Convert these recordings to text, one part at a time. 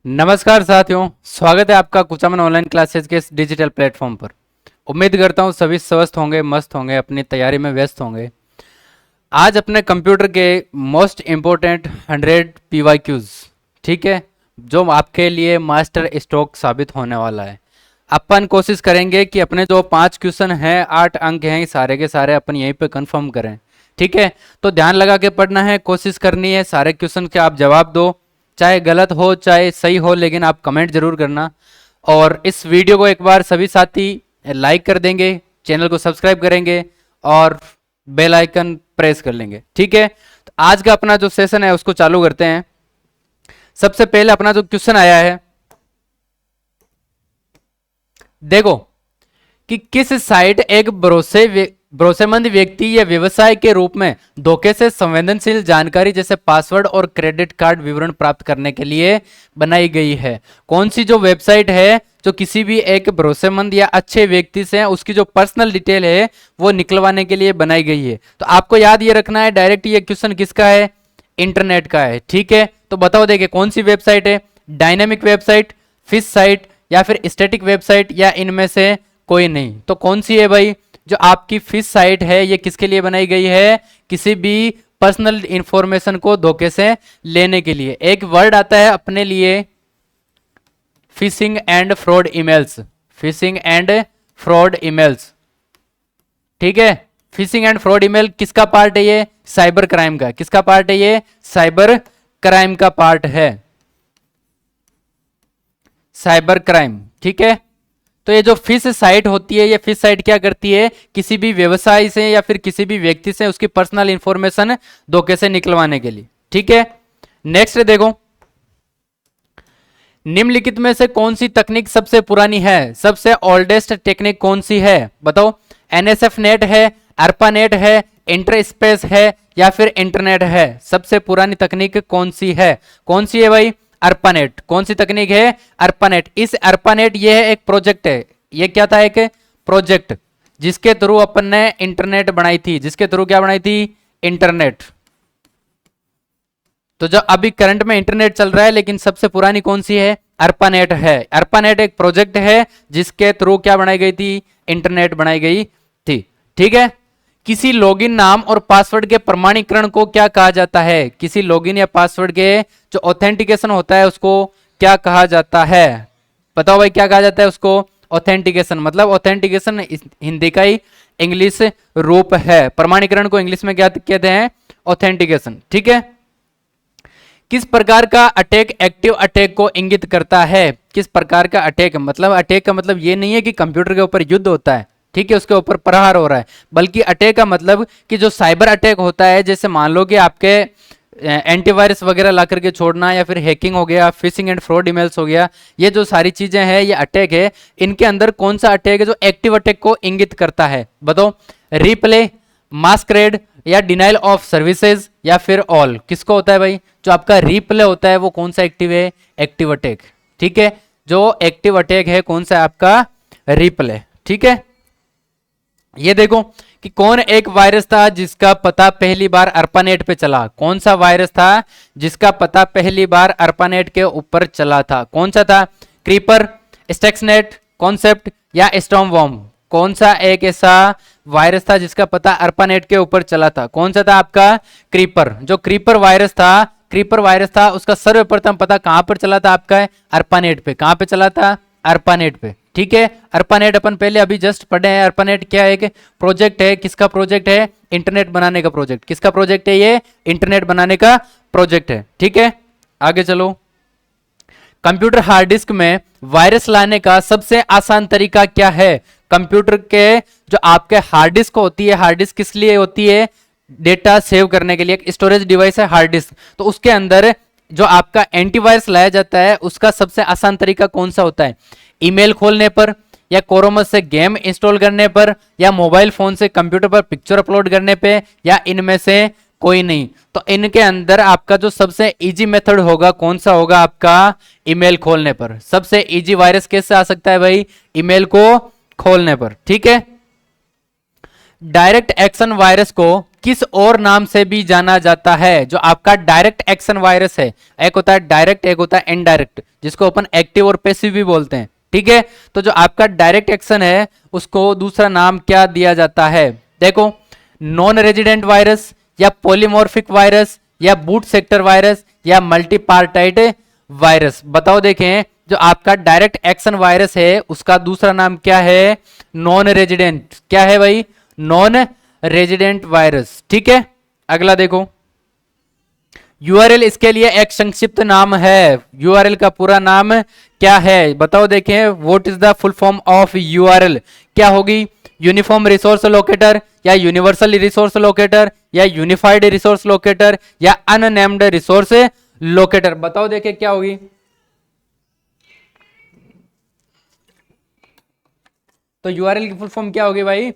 नमस्कार साथियों, स्वागत है आपका कुचामन ऑनलाइन क्लासेस के इस डिजिटल प्लेटफॉर्म पर। उम्मीद करता हूँ सभी स्वस्थ होंगे, मस्त होंगे, अपनी तैयारी में व्यस्त होंगे। आज अपने कंप्यूटर के मोस्ट इम्पोर्टेंट 100 PYQs, ठीक है, जो आपके लिए मास्टर स्ट्रोक साबित होने वाला है। अपन कोशिश करेंगे कि अपने जो 5 क्वेश्चन हैं, 8 अंक हैं, सारे के सारे अपन यहीं पे कंफर्म करें। ठीक है, तो ध्यान लगा के पढ़ना है, कोशिश करनी है सारे क्वेश्चन के आप जवाब दो, चाहे गलत हो चाहे सही हो, लेकिन आप कमेंट जरूर करना। और इस वीडियो को एक बार सभी साथी लाइक कर देंगे, चैनल को सब्सक्राइब करेंगे और बेल आइकन प्रेस कर लेंगे। ठीक है, तो आज का अपना जो सेशन है उसको चालू करते हैं। सबसे पहले अपना जो क्वेश्चन आया है, देखो कि किस साइट एक भरोसेमंद व्यक्ति या व्यवसाय के रूप में धोखे से संवेदनशील जानकारी जैसे पासवर्ड और क्रेडिट कार्ड विवरण प्राप्त करने के लिए बनाई गई है। कौन सी जो वेबसाइट है जो किसी भी एक भरोसेमंद या अच्छे व्यक्ति से उसकी जो पर्सनल डिटेल है वो निकलवाने के लिए बनाई गई है। तो आपको याद ये रखना है, डायरेक्ट ये क्वेश्चन किसका है, इंटरनेट का है। ठीक है, तो बताओ देखिए कौन सी वेबसाइट है, डायनेमिक वेबसाइट, फिश साइट या फिर स्टैटिक वेबसाइट या इनमें से कोई नहीं। तो कौन सी है भाई, जो आपकी फिश साइट है ये किसके लिए बनाई गई है, किसी भी पर्सनल इंफॉर्मेशन को धोखे से लेने के लिए। एक वर्ड आता है अपने लिए, fishing and fraud emails, fishing and fraud emails. ठीक है, फिशिंग एंड फ्रॉड ईमेल किसका पार्ट है, ये साइबर क्राइम का। किसका पार्ट है, ये साइबर क्राइम का पार्ट है, साइबर क्राइम। ठीक है, तो ये जो फिश साइट होती है, ये फिश साइट क्या करती है, किसी भी व्यवसाय से या फिर किसी भी व्यक्ति से उसकी पर्सनल इंफॉर्मेशन धोखे से निकलवाने के लिए। ठीक है, नेक्स्ट देखो, निम्नलिखित में से कौन सी तकनीक सबसे पुरानी है, सबसे ओल्डेस्ट टेक्निक कौन सी है, बताओ। एनएसएफ नेट है, ARPANET है, इंटरस्पेस है या फिर इंटरनेट है। सबसे पुरानी तकनीक कौन सी है, कौन सी है भाई, ARPANET। कौन सी तकनीक है, ARPANET। इस ARPANET ये है एक प्रोजेक्ट है, ये क्या था, एक प्रोजेक्ट जिसके थ्रू अपन ने इंटरनेट बनाई थी, जिसके थ्रू क्या बनाई थी, इंटरनेट। तो जो अभी करंट में इंटरनेट चल रहा है, लेकिन सबसे पुरानी कौन सी है, ARPANET है। ARPANET एक प्रोजेक्ट है जिसके थ्रू क्या बनाई गई थी, इंटरनेट बनाई गई थी। ठीक है, किसी लॉगिन नाम और पासवर्ड के प्रमाणीकरण को क्या कहा जाता है, किसी लॉगिन या पासवर्ड के जो ऑथेंटिकेशन होता है उसको क्या कहा जाता है, बताओ भाई क्या कहा जाता है उसको, ऑथेंटिकेशन। मतलब ऑथेंटिकेशन हिंदी का ही इंग्लिश रूप है, प्रमाणीकरण को इंग्लिश में क्या कहते हैं, ऑथेंटिकेशन। ठीक है, किस प्रकार का अटैक एक्टिव अटैक को इंगित करता है, किस प्रकार का अटैक, मतलब अटैक का मतलब ये नहीं है कि कंप्यूटर के ऊपर युद्ध होता है, ठीक है, उसके ऊपर प्रहार हो रहा है, बल्कि अटैक का मतलब कि जो साइबर अटैक होता है, जैसे मान लो कि आपके एंटीवायरस वगैरह ला करके छोड़ना, या फिर हैकिंग हो गया, फिशिंग एंड फ्रॉड ईमेल्स हो गया, ये जो सारी चीजें हैं ये अटैक है। इनके अंदर कौन सा अटैक है जो एक्टिव अटैक को इंगित करता है, बताओ। रिप्ले, मास्करेड या डिनाइल ऑफ सर्विसेज या फिर ऑल। किसको होता है भाई, जो आपका रिप्ले होता है वो कौन सा एक्टिव है, एक्टिव अटैक। ठीक है, जो एक्टिव अटैक है कौन सा है आपका, रिप्ले। ठीक है, ये देखो कि कौन एक वायरस था जिसका पता पहली बार ARPANET पे चला, कौन सा वायरस था जिसका पता पहली बार ARPANET के ऊपर चला था, कौन सा था, क्रीपर, स्टक्सनेट, कॉन्सेप्ट या स्टॉर्मवॉर्म। कौन सा एक ऐसा वायरस था जिसका पता ARPANET के ऊपर चला था, कौन सा था आपका, क्रीपर। जो क्रीपर वायरस था उसका सर्वप्रथम पता कहां पर चला था आपका, ARPANET पे। कहां पे चला था, ARPANET पे। ठीक है, ARPANET अपन पहले अभी जस्ट पढ़े हैं। ARPANET क्या है, एक प्रोजेक्ट है, किसका प्रोजेक्ट है, इंटरनेट बनाने का प्रोजेक्ट। किसका प्रोजेक्ट है, ये इंटरनेट बनाने का प्रोजेक्ट है। ठीक है, आगे चलो। कंप्यूटर हार्ड डिस्क में वायरस लाने का सबसे आसान तरीका क्या है, कंप्यूटर के जो आपके हार्ड डिस्क होती है, हार्ड डिस्क किस लिए होती है, डेटा सेव करने के लिए, एक स्टोरेज डिवाइस है हार्ड डिस्क। तो उसके अंदर जो आपका एंटीवायरस लाया जाता है उसका सबसे आसान तरीका कौन सा होता है, ईमेल खोलने पर, या कोरोमस से गेम इंस्टॉल करने पर, या मोबाइल फोन से कंप्यूटर पर पिक्चर अपलोड करने पे, या इनमें से कोई नहीं। तो इनके अंदर आपका जो सबसे इजी मेथड होगा कौन सा होगा आपका, ईमेल खोलने पर। सबसे इजी वायरस कैसे आ सकता है भाई, ईमेल को खोलने पर। ठीक है, डायरेक्ट एक्शन वायरस को किस और नाम से भी जाना जाता है? जो आपका डायरेक्ट एक्शन वायरस है, एक होता है डायरेक्ट, एक होता है इनडायरेक्ट, जिसको अपन एक्टिव और पैसिव भी बोलते हैं, ठीक है। तो जो आपका डायरेक्ट एक्शन है उसको दूसरा नाम क्या दिया जाता है? देखो, नॉन रेजिडेंट वायरस, या पॉलीमॉर्फिक वायरस, या बूट सेक्टर वायरस, या मल्टीपार्टाइट वायरस। बताओ देखें, जो आपका डायरेक्ट एक्शन वायरस है उसका दूसरा नाम क्या है? Non resident. क्या है भाई? नॉन रेजिडेंट वायरस, ठीक है। अगला देखो, यूआरएल इसके लिए एक संक्षिप्त नाम है। यूआरएल का पूरा नाम क्या है? बताओ देखें, what is the full form of URL? क्या होगी? यूनिफॉर्म रिसोर्स लोकेटर, या यूनिवर्सल रिसोर्स लोकेटर, या यूनिफाइड रिसोर्स लोकेटर, या अननेम्ड रिसोर्स लोकेटर। बताओ देखें क्या होगी? तो यूआरएल की फुल फॉर्म क्या होगी भाई?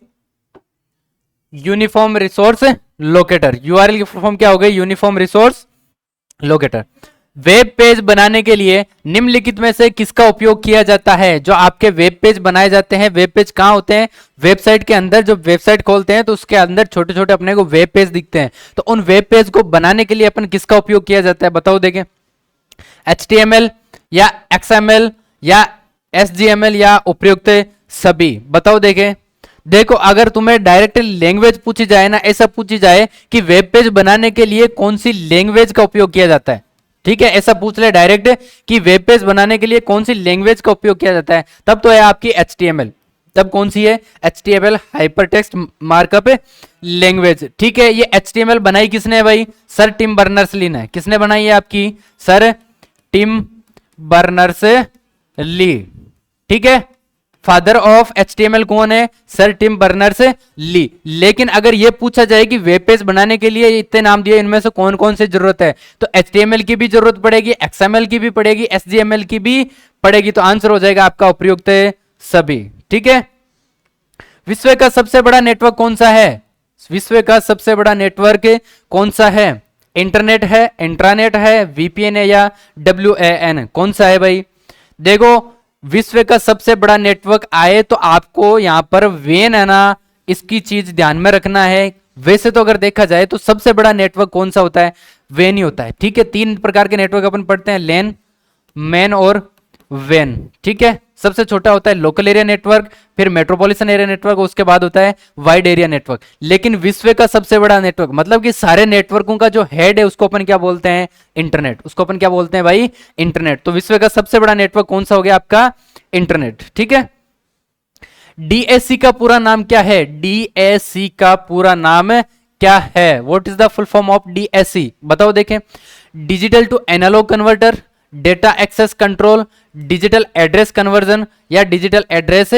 Uniform resource locator. यूआरएल की फुल फॉर्म क्या होगी? Uniform resource locator. Web page बनाने के लिए निम्नलिखित में से किसका उपयोग किया जाता है? जो आपके वेब पेज बनाए जाते हैं, वेब पेज कहां होते हैं? वेबसाइट के अंदर। जो वेबसाइट खोलते हैं तो उसके अंदर छोटे छोटे अपने को वेब पेज दिखते हैं, तो उन वेब पेज को बनाने के लिए अपन किसका उपयोग किया जाता है? बताओ देखें, HTML या XML या SGML या उपयुक्त सभी? बताओ देखें। देखो, अगर तुम्हें डायरेक्ट लैंग्वेज पूछी जाए ना, ऐसा पूछी जाए कि वेब पेज बनाने के लिए कौन सी लैंग्वेज का उपयोग किया जाता है, ठीक है, ऐसा पूछ ले डायरेक्ट कि वेब पेज बनाने के लिए कौन सी लैंग्वेज का उपयोग किया जाता है, तब तो है आपकी HTML। तब कौन सी है? HTML, हाइपरटेक्स्ट मार्कअप लैंग्वेज, ठीक है। ये HTML बनाई किसने है भाई? सर टिम बर्नर्स-ली ने। किसने बनाई है आपकी? सर टिम बर्नर्स-ली, ठीक है। फादर ऑफ HTML कौन है? Sir Tim Berners Lee. लेकिन अगर यह पूछा जाए कि वेब पेज बनाने के लिए इतने नाम दिए, इनमें से कौन कौन से जरूरत है, तो HTML की भी जरूरत पड़ेगी, XML की भी पड़ेगी, SGML की भी पड़ेगी। तो आंसर हो जाएगा आपका उपयुक्त सभी, ठीक है। विश्व का सबसे बड़ा नेटवर्क कौन सा है? विश्व का सबसे बड़ा नेटवर्क कौन सा है? इंटरनेट है, इंट्रानेट है, VPN है, या WAN? कौन सा है भाई? देखो, विश्व का सबसे बड़ा नेटवर्क आए तो आपको यहां पर वेन है ना, इसकी चीज ध्यान में रखना है। वैसे तो अगर देखा जाए तो सबसे बड़ा नेटवर्क कौन सा होता है? वेन ही होता है, ठीक है। 3 प्रकार के नेटवर्क अपन पढ़ते हैं, लेन, मैन और वेन, ठीक है। सबसे छोटा होता है लोकल एरिया नेटवर्क, फिर मेट्रोपॉलिटन एरिया नेटवर्क, उसके बाद होता है वाइड एरिया नेटवर्क। लेकिन विश्व का सबसे बड़ा नेटवर्क, मतलब कि सारे नेटवर्कों का जो हेड है उसको अपन क्या बोलते हैं? इंटरनेट। उसको अपन क्या बोलते हैं भाई? इंटरनेट। तो विश्व का सबसे बड़ा नेटवर्क कौन सा हो गया आपका? इंटरनेट, ठीक है। DAC का पूरा नाम क्या है? DAC का पूरा नाम क्या है? What is the full form of DAC? बताओ देखें। Digital to analogue converter, data access control, digital address conversion, या डिजिटल एड्रेस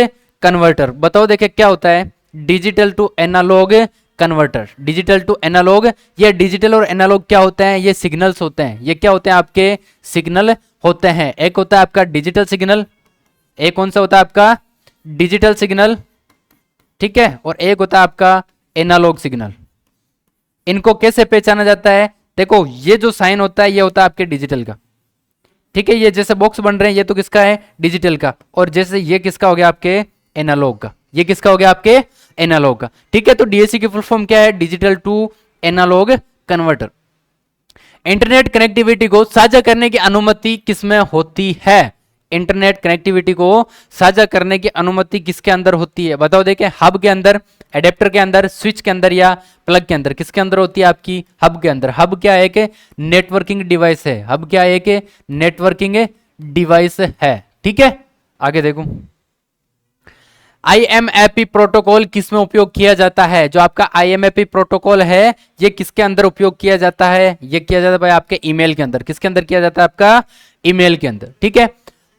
कन्वर्टर? बताओ देखें क्या होता है? Digital to analogue converter. Digital to analogue, ये डिजिटल और एनालॉग क्या होते हैं? ये सिग्नल्स होते हैं। ये क्या होते हैं? आपके सिग्नल होते हैं। एक होता है आपका डिजिटल सिग्नल, एक कौन सा होता है आपका? डिजिटल सिग्नल, ठीक है, और एक होता है आपका एनालॉग सिग्नल। इनको कैसे पहचाना जाता है? देखो, ये जो साइन होता है ये होता है आपके डिजिटल का, ठीक है। ये जैसे बॉक्स बन रहे हैं ये तो किसका है? डिजिटल का। और जैसे ये किसका हो गया? आपके एनालॉग का। ये किसका हो गया? आपके एनालॉग का, ठीक है। तो DAC की फुल फॉर्म क्या है? Digital to analogue converter. Internet connectivity को साझा करने की अनुमति किसमें होती है? इंटरनेट कनेक्टिविटी को साझा करने की अनुमति किसके अंदर होती है? बताओ देखें। हब के अंदर, एडेप्टर के अंदर, स्विच के अंदर, या प्लग के अंदर? किसके अंदर होती है आपकी? हब के अंदर। हब क्या है? एक नेटवर्किंग डिवाइस है। हब क्या है? एक नेटवर्किंग डिवाइस है, ठीक है। आगे देखो, IMAP प्रोटोकॉल किसमें उपयोग किया जाता है? जो आपका IMAP प्रोटोकॉल है ये किसके अंदर उपयोग किया जाता है? ये किया जाता है भाई आपके ईमेल के अंदर। किसके अंदर किया जाता है? आपका ईमेल के अंदर, ठीक है।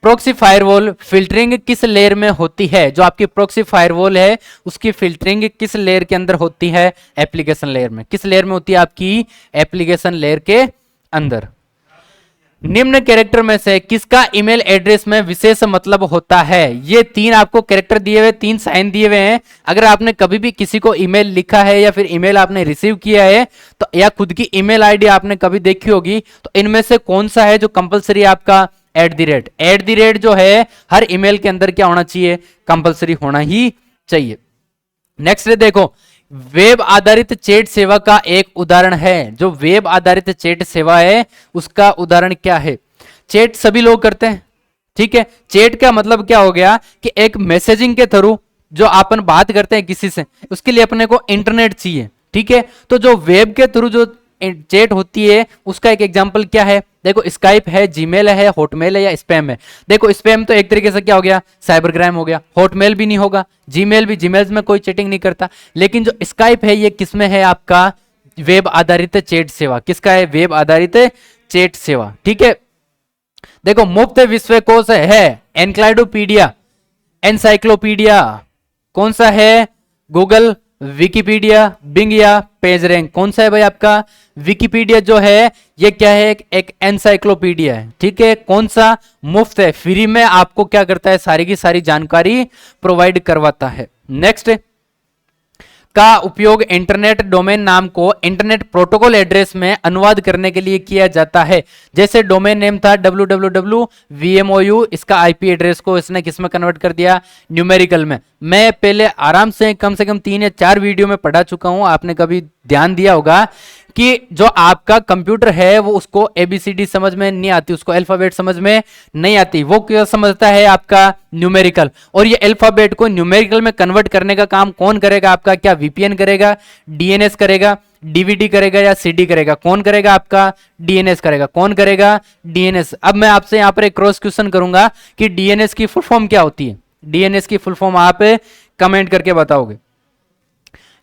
प्रॉक्सी फायरवॉल फिल्टरिंग किस लेयर में होती है? जो आपकी प्रॉक्सी फायरवॉल है उसकी फिल्टरिंग किस लेयर के अंदर होती है? एप्लीकेशन लेयर में। किस लेयर में होती है? आपकी एप्लीकेशन लेयर के अंदर। निम्न कैरेक्टर में से किसका ईमेल एड्रेस में विशेष मतलब होता है? ये 3 आपको कैरेक्टर दिए हुए, 3 साइन दिए हुए हैं। अगर आपने कभी भी किसी को ईमेल लिखा है या फिर ईमेल आपने रिसीव किया है तो, या खुद की ईमेल आईडी आपने कभी देखी होगी, तो इनमें से कौन सा है जो कंपलसरी आपका? @ @ जो है हर ईमेल के अंदर क्या होना चाहिए? कंपलसरी होना ही चाहिए। नेक्स्ट देखो, वेब आधारित चैट सेवा का एक उदाहरण है। जो वेब आधारित चैट सेवा है उसका उदाहरण क्या है? चैट सभी लोग करते हैं, ठीक है। चैट का मतलब क्या हो गया कि एक मैसेजिंग के थ्रू जो अपन बात करते हैं किसी से, उसके लिए अपने को इंटरनेट चाहिए, ठीक है। तो जो वेब के थ्रू जो चैट होती है उसका एक एग्जांपल क्या है? देखो स्काइप है, जीमेल है, हॉटमेल है या स्पैम है। देखो स्पैम तो एक तरीके से क्या हो गया, साइबर क्राइम हो गया। हॉटमेल भी नहीं होगा, जीमेल भी, जीमेल में कोई चैटिंग नहीं करता। लेकिन जो स्काइप है ये किसमें है? आपका वेब आधारित चैट सेवा। किसका है? वेब आधारित चैट सेवा, ठीक है। देखो मुफ्त विश्वकोश है एनक्लाइडोपीडिया, एनसाइक्लोपीडिया, कौन सा है? गूगल, विकिपीडिया, बिंग या पेज रैंक। कौन सा है भाई आपका? विकिपीडिया जो है ये क्या है? एक एनसाइक्लोपीडिया है, ठीक है। कौन सा? मुफ्त है, फ्री में आपको क्या करता है? सारी की सारी जानकारी प्रोवाइड करवाता है। नेक्स्ट का उपयोग इंटरनेट डोमेन नाम को इंटरनेट प्रोटोकॉल एड्रेस में अनुवाद करने के लिए किया जाता है। जैसे डोमेन नेम था www vmou, इसका आईपी एड्रेस को इसने किसमें कन्वर्ट कर दिया? न्यूमेरिकल में। मैं पहले आराम से कम 3 या 4 वीडियो में पढ़ा चुका हूं, आपने कभी ध्यान दिया होगा कि जो आपका कंप्यूटर है वो उसको एबीसीडी समझ में नहीं आती, उसको अल्फाबेट समझ में नहीं आती, वो क्या समझता है? आपका न्यूमेरिकल। और ये अल्फाबेट को न्यूमेरिकल में कन्वर्ट करने का काम कौन करेगा? आपका क्या वीपीएन करेगा, डीएनएस करेगा, डीवीडी करेगा या सीडी करेगा? कौन करेगा? आपका डीएनएस करेगा। कौन करेगा? डीएनएस। अब मैं आपसे यहां पर एक क्रॉस क्वेश्चन करूंगा कि डीएनएस की फुल फॉर्म क्या होती है? डीएनएस की फुल फॉर्म आप कमेंट करके बताओगे।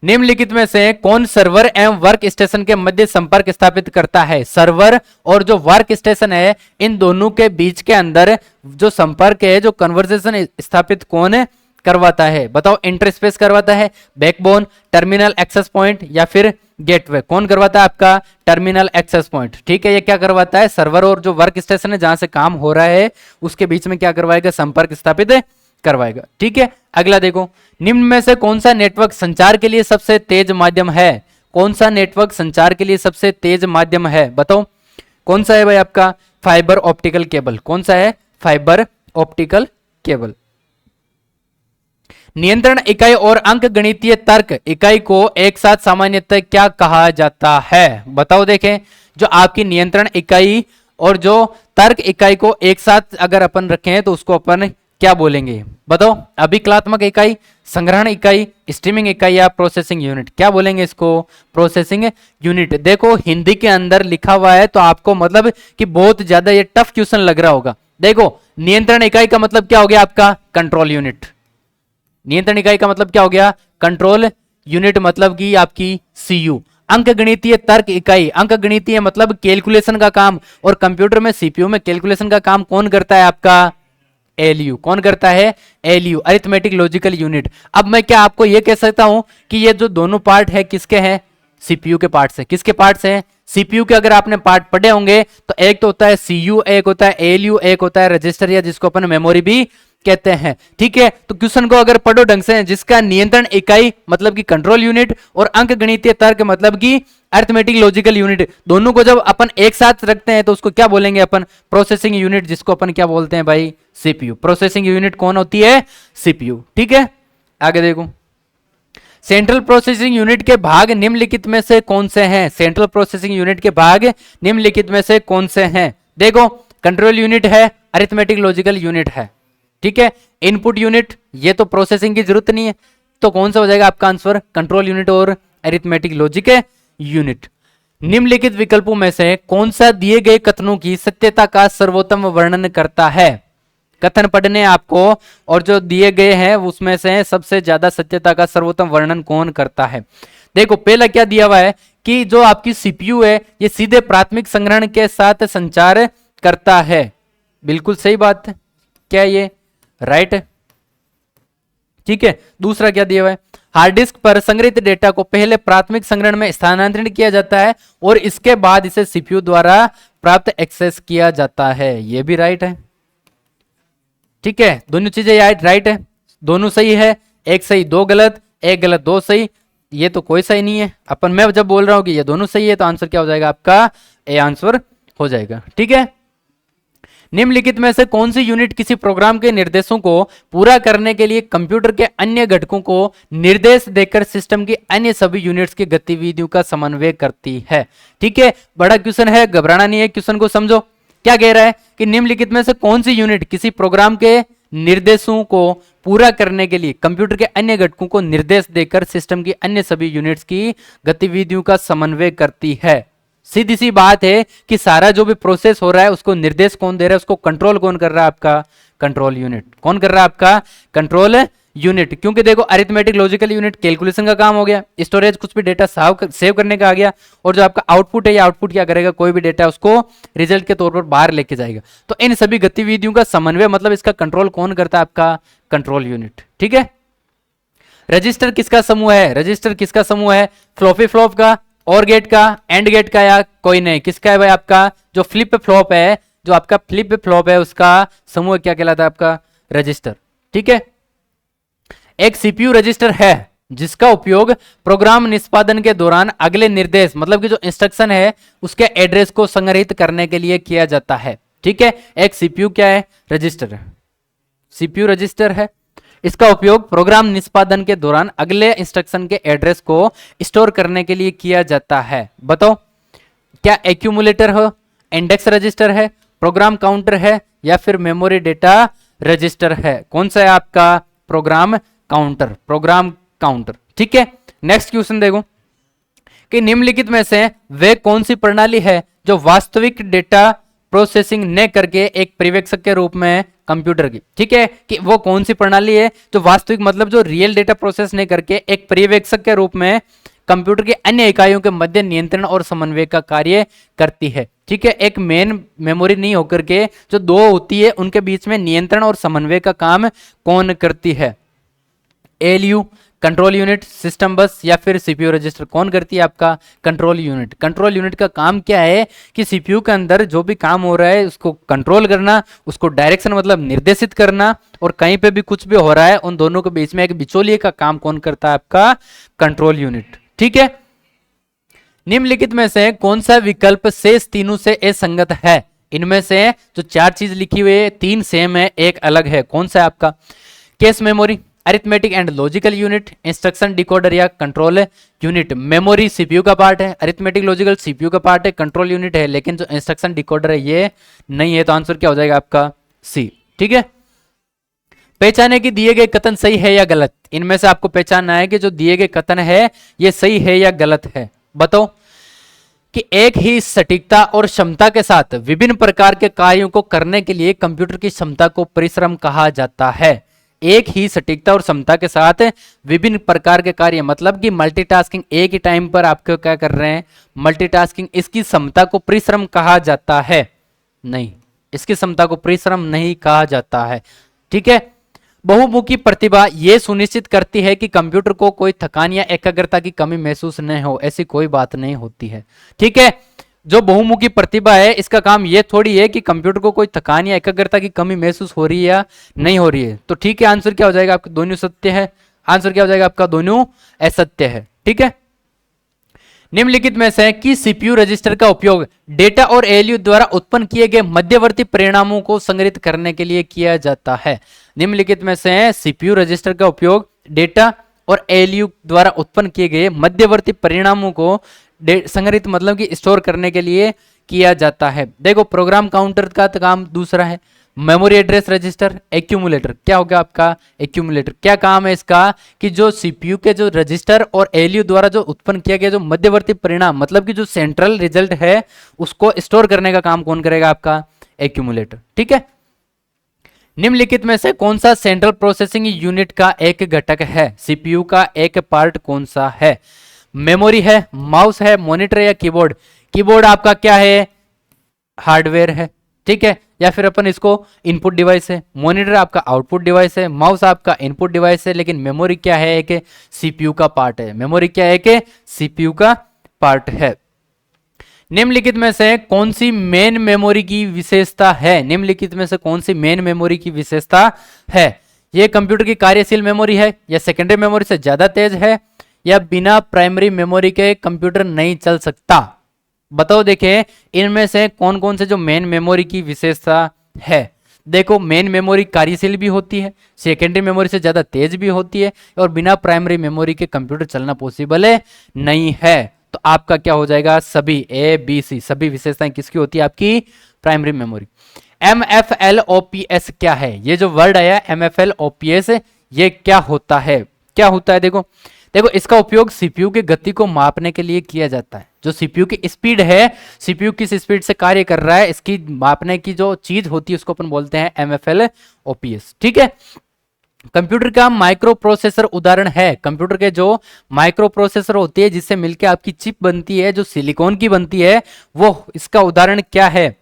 निम्नलिखित में से कौन सर्वर एवं वर्क स्टेशन के मध्य संपर्क स्थापित करता है? सर्वर और जो वर्क स्टेशन है इन दोनों के बीच के अंदर जो संपर्क है, जो कन्वर्सेशन स्थापित कौन करवाता है? बताओ। इंटरस्पेस करवाता है, बैकबोन, टर्मिनल एक्सेस पॉइंट या फिर गेटवे? कौन करवाता है? आपका टर्मिनल एक्सेस पॉइंट, ठीक है। ये क्या करवाता है? सर्वर और जो वर्क स्टेशन है जहां से काम हो रहा है उसके बीच में क्या करवाएगा? संपर्क स्थापित करवाएगा, ठीक है। अगला देखो, निम्न में से कौन सा नेटवर्क संचार के लिए सबसे तेज माध्यम है? कौन सा नेटवर्क संचार के लिए सबसे तेज माध्यम है? बताओ कौन सा है भाई? आपका फाइबर ऑप्टिकल केबल। कौन सा है? Fibre optical cable. नियंत्रण इकाई और अंक गणितीय तर्क इकाई को एक साथ सामान्यतः क्या कहा जाता है? बताओ। देखें, जो आपकी नियंत्रण इकाई और जो तर्क इकाई को एक साथ अगर अपन रखें तो उसको अपन क्या बोलेंगे? बताओ। अभिकलात्मक इकाई, संग्रहण इकाई, स्ट्रीमिंग इकाई या प्रोसेसिंग यूनिट? क्या बोलेंगे इसको? Processing unit. देखो हिंदी के अंदर लिखा हुआ है तो आपको मतलब कि बहुत ज्यादा ये टफ क्वेश्चन लग रहा होगा। देखो नियंत्रण इकाई का मतलब क्या हो गया? आपका कंट्रोल यूनिट। नियंत्रण इकाई का मतलब क्या हो गया? कंट्रोल यूनिट, मतलब कि आपकी सीयू। अंक गणितीय तर्क इकाई, अंक गणितीय मतलब कैलकुलेशन का काम, और कंप्यूटर में सीपीयू में कैलकुलेशन का काम कौन करता है? आपका एलयू। कौन करता है? LU, arithmetic logical unit. अब मैं क्या आपको यह कह सकता हूं कि ये जो दोनों पार्ट है किसके हैं? सीपीयू के पार्ट से। किसके पार्ट से हैं? सीपीयू के। अगर आपने पार्ट पढ़े होंगे तो एक तो होता है सीयू, एक होता है एलयू, एक होता है रजिस्टर या जिसको अपन मेमोरी भी कहते हैं, ठीक है। तो क्वेश्चन को अगर पढ़ो ढंग से, जिसका नियंत्रण इकाई मतलब कि कंट्रोल यूनिट और अंक गणितीय तर्क मतलब कि अरिथमेटिक लॉजिकल यूनिट, दोनों को जब अपन एक साथ रखते हैं तो उसको क्या बोलेंगे अपन? प्रोसेसिंग यूनिट, जिसको अपन क्या बोलते हैं भाई? सीपीयू। प्रोसेसिंग यूनिट कौन होती है? सीपीयू, ठीक है। आगे देखो, सेंट्रल प्रोसेसिंग यूनिट के भाग निम्नलिखित में से कौन से हैं? सेंट्रल प्रोसेसिंग यूनिट के भाग निम्नलिखित में से कौन से हैं? देखो कंट्रोल यूनिट है, अरिथमेटिक लॉजिकल यूनिट है, ठीक है। इनपुट यूनिट, ये तो प्रोसेसिंग की जरूरत नहीं है, तो कौन सा हो जाएगा आपका आंसर? कंट्रोल यूनिट और अरिथमेटिक लॉजिक यूनिट। निम्नलिखित विकल्पों में से कौन सा दिए गए कथनों की सत्यता का सर्वोत्तम वर्णन करता है? कथन पढ़ने आपको, और जो दिए गए हैं उसमें से सबसे ज्यादा सत्यता का सर्वोत्तम वर्णन कौन करता है? देखो पहला क्या दिया हुआ है कि जो आपकी सीपीयू है ये सीधे प्राथमिक संग्रहण के साथ संचार करता है। बिल्कुल सही बात है, क्या ये राइट है? ठीक है। दूसरा क्या दिया हुआ है? हार्ड डिस्क पर संग्रहित डेटा को पहले प्राथमिक संग्रहण में स्थानांतरित किया जाता है और इसके बाद इसे सीपीयू द्वारा प्राप्त एक्सेस किया जाता है। ये भी राइट है, ठीक है। दोनों चीजें राइट है, दोनों सही है। एक सही दो गलत, एक गलत दो सही, ये तो कोई सही नहीं है। अपन मैं जब बोल रहा हूं कि ये दोनों सही है तो आंसर क्या हो जाएगा आपका? ए आंसर हो जाएगा, ठीक है। निम्नलिखित में से कौन सी यूनिट किसी प्रोग्राम के निर्देशों को पूरा करने के लिए कंप्यूटर के अन्य घटकों को निर्देश देकर सिस्टम की अन्य सभी यूनिट्स की गतिविधियों का समन्वय करती है? ठीक है, बड़ा क्वेश्चन है, घबराना नहीं है, क्वेश्चन को समझो। क्या कह रहा है कि निम्नलिखित में से कौन सी यूनिट किसी प्रोग्राम के निर्देशों को पूरा करने के लिए कंप्यूटर के अन्य घटकों को निर्देश देकर सिस्टम की अन्य सभी यूनिट्स की गतिविधियों का समन्वय करती है? सीधी सी बात है कि सारा जो भी प्रोसेस हो रहा है उसको निर्देश कौन दे रहा है, उसको कंट्रोल कौन कर रहा है? आपका कंट्रोल यूनिट। कौन कर रहा है? आपका कंट्रोल यूनिट। क्योंकि देखो अरिथमेटिक लॉजिकल यूनिट कैलकुलेशन का काम हो गया, स्टोरेज कुछ भी डेटा सेव करने का आ गया, और जो आपका आउटपुट है, या आउटपुट क्या करेगा, कोई भी डेटा उसको रिजल्ट के तौर पर बाहर लेके जाएगा। तो इन सभी गतिविधियों का समन्वय मतलब इसका कंट्रोल कौन करता है? आपका कंट्रोल यूनिट। ठीक है, रजिस्टर किसका समूह है? रजिस्टर किसका समूह है? फ्लॉपी फ्लॉप का, और गेट का, एंड गेट का, या कोई नहीं? किसका है भाई? आपका जो फ्लिप फ्लॉप है, जो आपका फ्लिप फ्लॉप है उसका समूह क्या कहलाता है? आपका रजिस्टर। ठीक है, एक सीपीयू रजिस्टर है जिसका उपयोग प्रोग्राम निष्पादन के दौरान अगले निर्देश मतलब कि जो इंस्ट्रक्शन है उसके एड्रेस को संग्रहित करने के लिए किया जाता है। ठीक है, एक सीपीयू क्या है? रजिस्टर है, सीपीयू रजिस्टर है। इसका उपयोग प्रोग्राम निष्पादन के दौरान अगले इंस्ट्रक्शन के एड्रेस को स्टोर करने के लिए किया जाता है। बताओ, क्या एक्यूमुलेटर हो, इंडेक्स रजिस्टर है, प्रोग्राम काउंटर है, या फिर मेमोरी डेटा रजिस्टर है? कौन सा है? आपका प्रोग्राम काउंटर, प्रोग्राम काउंटर। ठीक है, नेक्स्ट क्वेश्चन देखो कि निम्नलिखित में से वे कौन सी प्रणाली है जो वास्तविक डेटा प्रोसेसिंग न करके एक पर्यवेक्षक के रूप में कंप्यूटर की, ठीक है, कि वो कौन सी प्रणाली है जो वास्तविक मतलब जो रियल डेटा प्रोसेस नहीं करके एक पर्यवेक्षक के रूप में कंप्यूटर के अन्य इकाइयों के मध्य नियंत्रण और समन्वय का कार्य करती है? ठीक है, एक मेन मेमोरी नहीं होकर के जो दो होती है उनके बीच में नियंत्रण और समन्वय का काम कौन करती है? एएलयू, कंट्रोल यूनिट, सिस्टम बस, या फिर सीपीयू रजिस्टर? कौन करती है? आपका कंट्रोल यूनिट। कंट्रोल यूनिट का काम क्या है कि सीपीयू के अंदर जो भी काम हो रहा है उसको कंट्रोल करना, उसको डायरेक्शन मतलब निर्देशित करना, और कहीं पे भी कुछ भी हो रहा है उन दोनों के बीच में एक बिचौलिए का काम कौन करता है? आपका कंट्रोल यूनिट। ठीक है, निम्नलिखित में से कौन सा विकल्प शेष तीनों से असंगत है? इनमें से जो चार चीज लिखी हुई है, तीन सेम है, एक अलग है। कौन सा है? आपका cache memory, arithmetic and logical unit, instruction decoder या कंट्रोल यूनिट। मेमोरी सीपीयू का पार्ट है, अरिथमेटिक लॉजिकल सीपीयू का पार्ट है, कंट्रोल यूनिट है, लेकिन जो इंस्ट्रक्शन डिकोडर है ये नहीं है। तो आंसर क्या हो जाएगा? आपका सी। ठीक है, पहचाने कि दिए गए कथन सही है या गलत। इनमें से आपको पहचानना है कि जो दिए गए कथन है ये सही है या गलत है। बताओ कि एक ही सटीकता और क्षमता के साथ विभिन्न प्रकार के कार्यों को करने के लिए कंप्यूटर की क्षमता को परिश्रम कहा जाता है। एक ही सटीकता और क्षमता के साथ विभिन्न प्रकार के कार्य मतलब कि मल्टीटास्किंग, एक ही टाइम पर आपको क्या कर रहे हैं? मल्टीटास्किंग। इसकी क्षमता को परिश्रम कहा जाता है? नहीं, इसकी क्षमता को परिश्रम नहीं कहा जाता है। ठीक है, बहुमुखी प्रतिभा यह सुनिश्चित करती है कि कंप्यूटर को कोई थकान या एकाग्रता की कमी महसूस न हो। ऐसी कोई बात नहीं होती है। ठीक है, जो बहुमुखी प्रतिभा है इसका काम ये थोड़ी है कि कंप्यूटर को कोई थकान या एकाग्रता की कमी महसूस हो रही है या नहीं हो रही है। तो ठीक है, आंसर क्या हो जाएगा? आपका दोनों सत्य है। आंसर क्या हो जाएगा? आपका दोनों असत्य है। ठीक है, निम्नलिखित में से कि सीपीयू रजिस्टर का उपयोग डेटा और एएलयू द्वारा उत्पन्न किए गए मध्यवर्ती परिणामों को संग्रहित करने के लिए किया जाता है। निम्नलिखित में से सीपीयू रजिस्टर का उपयोग डेटा और एएलयू द्वारा उत्पन्न किए गए मध्यवर्ती परिणामों को संग्रहित मतलब कि स्टोर करने के लिए किया जाता है। देखो, प्रोग्राम काउंटर का तो काम दूसरा है, मेमोरी एड्रेस रजिस्टर, एक्यूमुलेटर। क्या होगा आपका? एक्यूमुलेटर। क्या काम है इसका? कि जो सीपीयू के जो रजिस्टर और एएलयू द्वारा जो उत्पन्न किया गया जो मध्यवर्ती परिणाम मतलब कि जो सेंट्रल रिजल्ट है उसको स्टोर करने का काम कौन करेगा? आपका एक्यूमुलेटर। ठीक है, निम्नलिखित में से कौन सा सेंट्रल प्रोसेसिंग यूनिट का एक घटक है? सीपीयू का एक पार्ट कौन सा है? मेमोरी है, माउस है, मॉनिटर या कीबोर्ड? कीबोर्ड आपका क्या है? हार्डवेयर है। ठीक है, या फिर अपन इसको इनपुट डिवाइस है। मॉनिटर आपका आउटपुट डिवाइस है, माउस आपका इनपुट डिवाइस है, लेकिन मेमोरी क्या है? एक सीपीयू का पार्ट है। मेमोरी क्या है? एक सीपीयू का पार्ट है। निम्नलिखित में से कौन सी मेन मेमोरी की विशेषता है? निम्नलिखित में से कौन सी मेन मेमोरी की विशेषता है? यह कंप्यूटर की कार्यशील मेमोरी है, या सेकेंडरी मेमोरी से ज्यादा तेज है, या बिना प्राइमरी मेमोरी के कंप्यूटर नहीं चल सकता? बताओ, देखें इनमें से कौन कौन से जो मेन मेमोरी की विशेषता है। देखो मेन मेमोरी कार्यशील भी होती है, सेकेंडरी मेमोरी से ज़्यादा तेज भी होती है, और बिना प्राइमरी मेमोरी के कंप्यूटर चलना पॉसिबल है नहीं है। तो आपका क्या हो जाएगा, सभी ए बी सी सभी विशेषताएं किसकी होती है, आपकी प्राइमरी मेमोरी। MFLOPS क्या है, ये जो वर्ड आया MFLOPS, ये क्या होता है, क्या होता है, देखो देखो इसका उपयोग सीपीयू की गति को मापने के लिए किया जाता है। जो सीपीयू की स्पीड है, सीपीयू किस स्पीड से कार्य कर रहा है, इसकी मापने की जो चीज होती है उसको अपन बोलते हैं MFLOPS। ठीक है, कंप्यूटर का माइक्रो प्रोसेसर उदाहरण है, कंप्यूटर के जो माइक्रो प्रोसेसर होती है जिससे मिलकर आपकी चिप बनती है, जो सिलिकॉन की बनती है, वो इसका उदाहरण क्या है,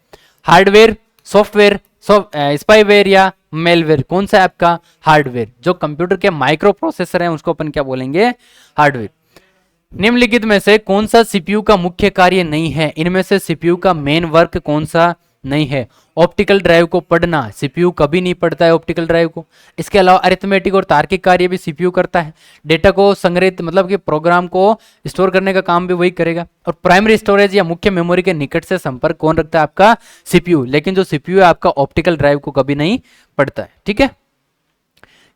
हार्डवेयर, सॉफ्टवेयर, स्पाईवेयर या मेलवेयर, कौन सा है आपका, हार्डवेयर। जो कंप्यूटर के माइक्रो प्रोसेसर हैं उसको अपन क्या बोलेंगे, हार्डवेयर। निम्नलिखित में से कौन सा सीपीयू का मुख्य कार्य नहीं है, इनमें से सीपीयू का मेन वर्क कौन सा नहीं है, ऑप्टिकल ड्राइव को पढ़ना, सीपीयू कभी नहीं पढ़ता है ऑप्टिकल ड्राइव को। इसके अलावा अरिथमेटिक और तार्किक कार्य भी सीपीयू करता है, डेटा को संग्रहित मतलब कि प्रोग्राम को स्टोर करने का काम भी वही करेगा। और प्राइमरी स्टोरेज या मुख्य मेमोरी के निकट से संपर्क कौन रखता है, आपका सीपीयू। लेकिन जो सीपीयू है आपका ऑप्टिकल ड्राइव को कभी नहीं पढ़ता है। ठीक है,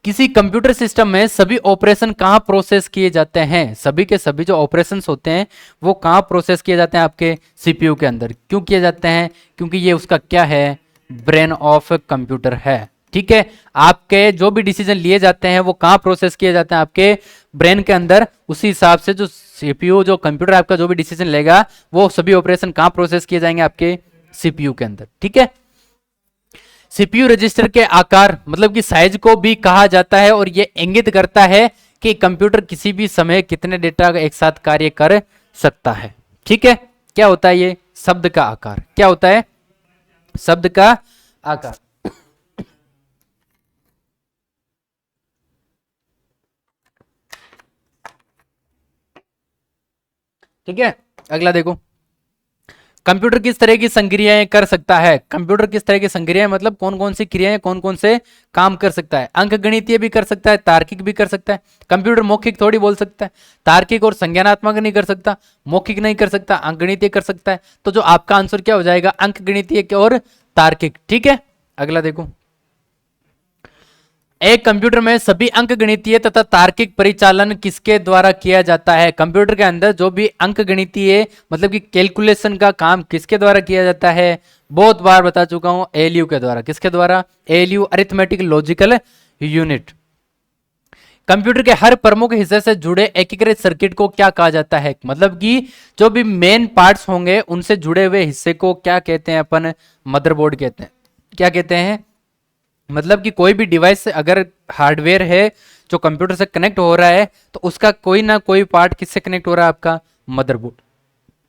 किसी कंप्यूटर सिस्टम में सभी ऑपरेशन कहाँ प्रोसेस किए जाते हैं, सभी के सभी जो ऑपरेशंस होते हैं वो कहाँ प्रोसेस किए जाते हैं, आपके सीपीयू के अंदर। क्यों किए जाते हैं, क्योंकि ये उसका क्या है, ब्रेन ऑफ कंप्यूटर है। ठीक है, आपके जो भी डिसीजन लिए जाते हैं वो कहाँ प्रोसेस किए जाते हैं, आपके ब्रेन के अंदर। उसी हिसाब से जो सीपीयू, जो कंप्यूटर आपका जो भी डिसीजन लेगा वो सभी ऑपरेशन कहाँ प्रोसेस किए जाएंगे, आपके सीपीयू के अंदर। ठीक है, सीपीयू रजिस्टर के आकार मतलब कि साइज को भी कहा जाता है, और यह इंगित करता है कि कंप्यूटर किसी भी समय कितने डेटा एक साथ कार्य कर सकता है। ठीक है, क्या होता है ये, शब्द का आकार, क्या होता है, शब्द का आकार। ठीक है, अगला देखो, कंप्यूटर किस तरह की संक्रियाएं कर सकता है, कंप्यूटर किस तरह की संक्रियाएं मतलब कौन कौन सी क्रियाएं, कौन कौन से काम कर सकता है। अंकगणितीय भी कर सकता है, तार्किक भी कर सकता है। कंप्यूटर मौखिक थोड़ी बोल सकता है, तार्किक और संज्ञानात्मक नहीं कर सकता, मौखिक नहीं कर सकता, अंकगणितीय कर सकता है। तो जो आपका आंसर क्या हो जाएगा, अंकगणितीय और तार्किक। ठीक है, अगला देखो, एक कंप्यूटर में सभी अंकगणितीय तथा तार्किक परिचालन किसके द्वारा किया जाता है, कंप्यूटर के अंदर जो भी अंकगणितीय मतलब कि कैलकुलेशन का काम किसके द्वारा किया जाता है, बहुत बार बता चुका हूं, एएलयू के द्वारा। किसके द्वारा, ALU, arithmetic logical unit. Computer के हर प्रमुख हिस्से से जुड़े एकीकृत सर्किट को क्या कहा जाता है, मतलब कि जो भी मेन पार्ट्स होंगे उनसे जुड़े हुए हिस्से को क्या कहते हैं, अपन मदरबोर्ड कहते हैं। क्या कहते हैं, मतलब कि कोई भी डिवाइस अगर हार्डवेयर है जो कंप्यूटर से कनेक्ट हो रहा है तो उसका कोई ना कोई पार्ट किससे कनेक्ट हो रहा है, आपका मदरबोर्ड।